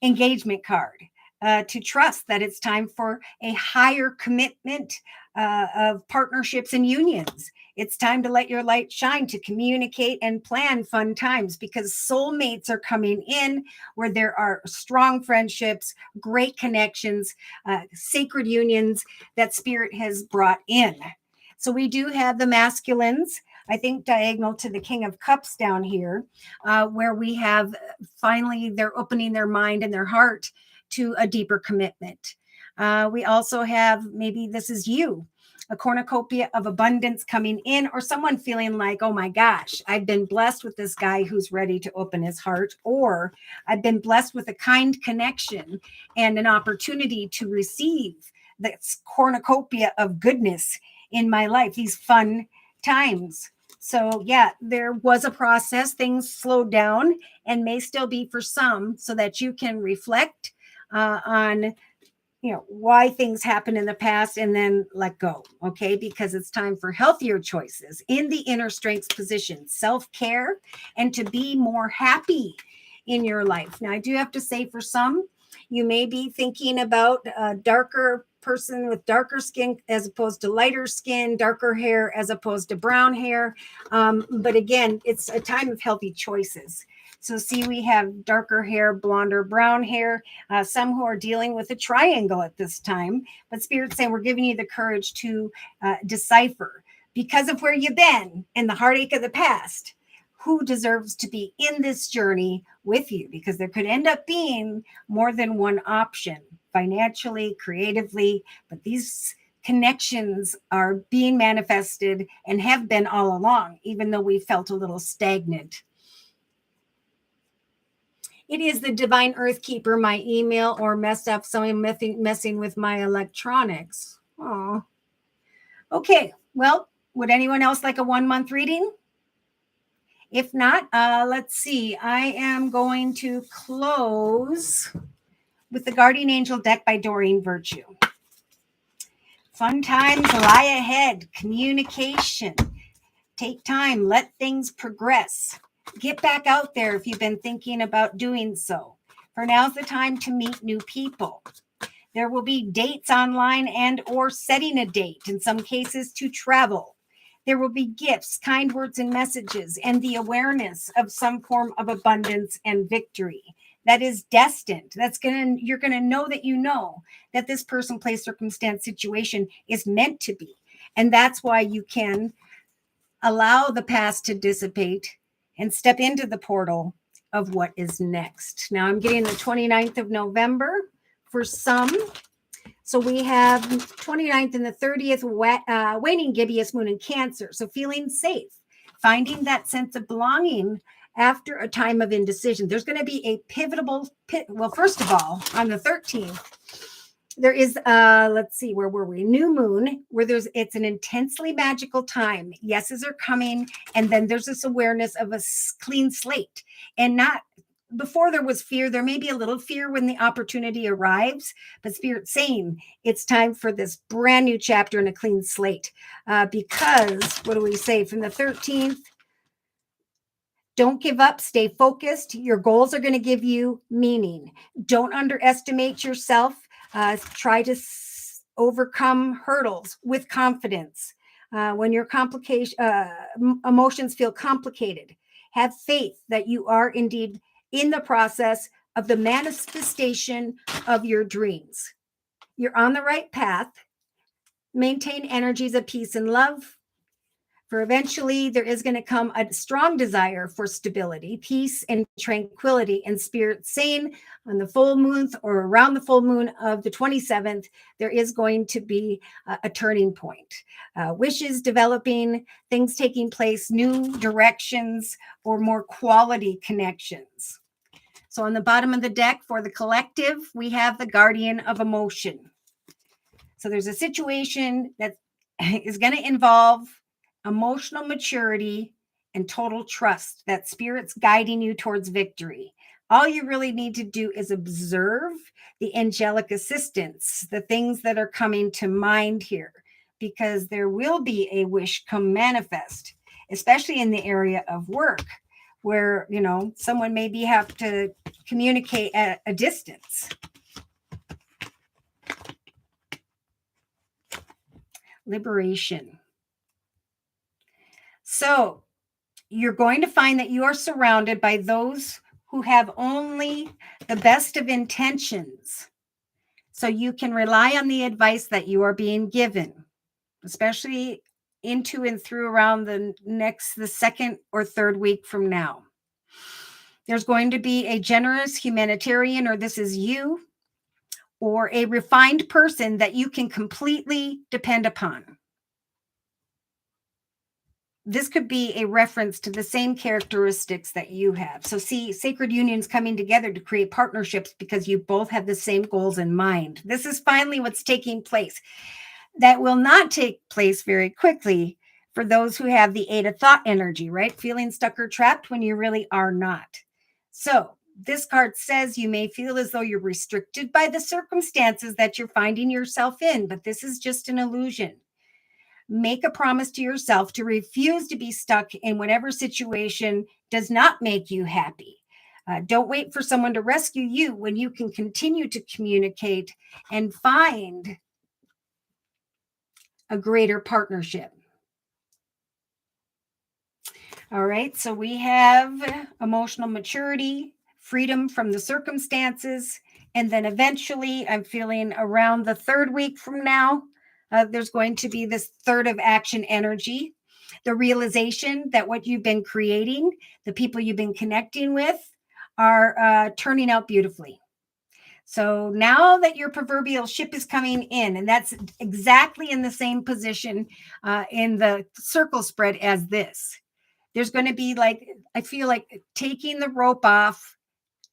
engagement card. To trust that it's time for a higher commitment, of partnerships and unions. It's time to let your light shine, to communicate and plan fun times, because soulmates are coming in where there are strong friendships, great connections, sacred unions that Spirit has brought in. So we do have the masculines, I think diagonal to the King of Cups down here, where we have finally they're opening their mind and their heart to a deeper commitment. We also have, maybe this is you, a cornucopia of abundance coming in, or someone feeling like, oh my gosh, I've been blessed with this guy who's ready to open his heart, or I've been blessed with a kind connection and an opportunity to receive this cornucopia of goodness in my life, these fun times. So yeah, there was a process. Things slowed down and may still be for some, so that you can reflect on why things happened in the past and then let go. Okay, because it's time for healthier choices in the inner strengths position, self-care, and to be more happy in your life. Now, I do have to say, for some, you may be thinking about a darker person with darker skin as opposed to lighter skin, darker hair as opposed to brown hair. But again, it's a time of healthy choices. So see, we have darker hair, blonder, brown hair, some who are dealing with a triangle at this time. But Spirit's saying we're giving you the courage to decipher, because of where you've been and the heartache of the past, who deserves to be in this journey with you, because there could end up being more than one option, financially, creatively, but these connections are being manifested and have been all along, even though we felt a little stagnant. It is the Divine Earth Keeper, my email, or messed up, someone messing with my electronics. Oh, okay. Well, would anyone else like a 1 month reading? If not, let's see. I am going to close with the Guardian Angel deck by Doreen Virtue. Fun times lie ahead. Communication. Take time. Let things progress. Get back out there if you've been thinking about doing so. For now's the time to meet new people. There will be dates online and or setting a date, in some cases to travel. There will be gifts, kind words and messages, and the awareness of some form of abundance and victory that is destined. You're going to know that this person, place, circumstance, situation is meant to be. And that's why you can allow the past to dissipate and step into the portal of what is next. Now I'm getting the 29th of November for some. So we have 29th and the 30th, waning gibbous moon in Cancer. So feeling safe, finding that sense of belonging after a time of indecision. There's going to be a well, first of all, on the 13th, there is let's see, where were we? New moon, where it's an intensely magical time. Yeses are coming, and then there's this awareness of a clean slate. And not before there was fear. There may be a little fear when the opportunity arrives, but Spirit's saying it's time for this brand new chapter and a clean slate. Because what do we say from the 13th? Don't give up, stay focused. Your goals are going to give you meaning. Don't underestimate yourself. Try to overcome hurdles with confidence. When your emotions feel complicated, have faith that you are indeed in the process of the manifestation of your dreams. You're on the right path. Maintain energies of peace and love. For eventually, there is going to come a strong desire for stability, peace, and tranquility. And Spirit saying on the full moon or around the full moon of the 27th, there is going to be a turning point. Wishes developing, things taking place, new directions, or more quality connections. So on the bottom of the deck for the collective, we have the Guardian of Emotion. So there's a situation that is going to involve emotional maturity and total trust that Spirit's guiding you towards victory. All you really need to do is observe the angelic assistance, the things that are coming to mind here, because there will be a wish come manifest, especially in the area of work, where, someone maybe have to communicate at a distance. liberation. So you're going to find that you are surrounded by those who have only the best of intentions. So you can rely on the advice that you are being given, especially into and through around the second or third week from now. There's going to be a generous humanitarian, or this is you, or a refined person that you can completely depend upon. This could be a reference to the same characteristics that you have. So see, sacred unions coming together to create partnerships because you both have the same goals in mind. This is finally what's taking place. That will not take place very quickly for those who have the 8 of thought energy, right? Feeling stuck or trapped when you really are not. So this card says you may feel as though you're restricted by the circumstances that you're finding yourself in, but this is just an illusion. Make a promise to yourself to refuse to be stuck in whatever situation does not make you happy. Don't wait for someone to rescue you when you can continue to communicate and find a greater partnership. All right, so we have emotional maturity, freedom from the circumstances, and then eventually I'm feeling around the third week from now, there's going to be this third of action energy, the realization that what you've been creating, the people you've been connecting with are turning out beautifully. So now that your proverbial ship is coming in, and that's exactly in the same position in the circle spread as this, there's going to be like, I feel like taking the rope off,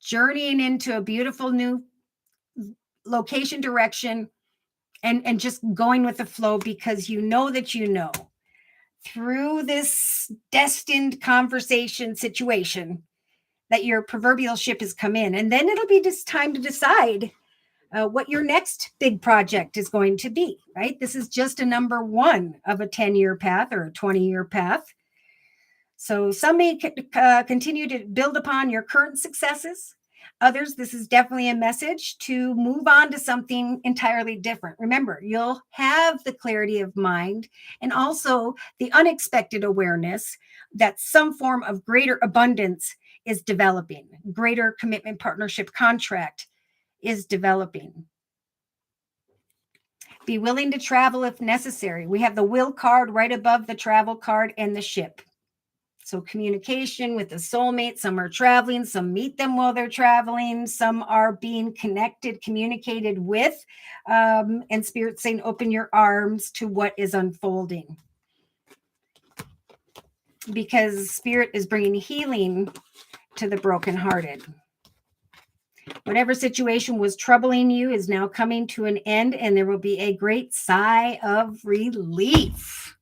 journeying into a beautiful new location direction, and just going with the flow because you know that you know through this destined conversation situation that your proverbial ship has come in. And then it'll be just time to decide what your next big project is going to be, right? This is just a number 1 of a 10-year path or a 20-year path. So some may continue to build upon your current successes. Others, this is definitely a message to move on to something entirely different. Remember, you'll have the clarity of mind and also the unexpected awareness that some form of greater abundance is developing, greater commitment, partnership, contract is developing. Be willing to travel if necessary. We have the will card right above the travel card and the ship. So communication with a soulmate, some are traveling, some meet them while they're traveling, some are being connected, communicated with, and Spirit saying, open your arms to what is unfolding. Because Spirit is bringing healing to the brokenhearted. Whatever situation was troubling you is now coming to an end, and there will be a great sigh of relief.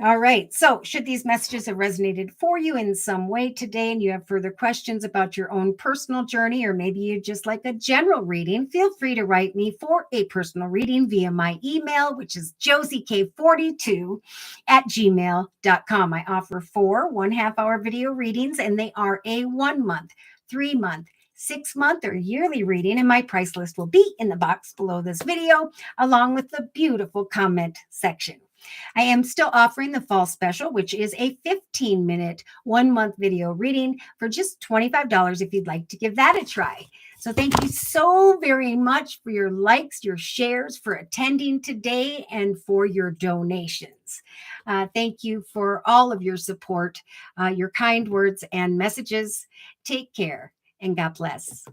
All right. So should these messages have resonated for you in some way today and you have further questions about your own personal journey, or maybe you just like a general reading, feel free to write me for a personal reading via my email, which is josiek42@gmail.com. I offer 4 1/2-hour video readings, and they are a 1-month, 3-month, 6-month, or yearly reading, and my price list will be in the box below this video, along with the beautiful comment section. I am still offering the fall special, which is a 15-minute, 1-month video reading for just $25 if you'd like to give that a try. So thank you so very much for your likes, your shares, for attending today, and for your donations. Thank you for all of your support, your kind words and messages. Take care, and God bless.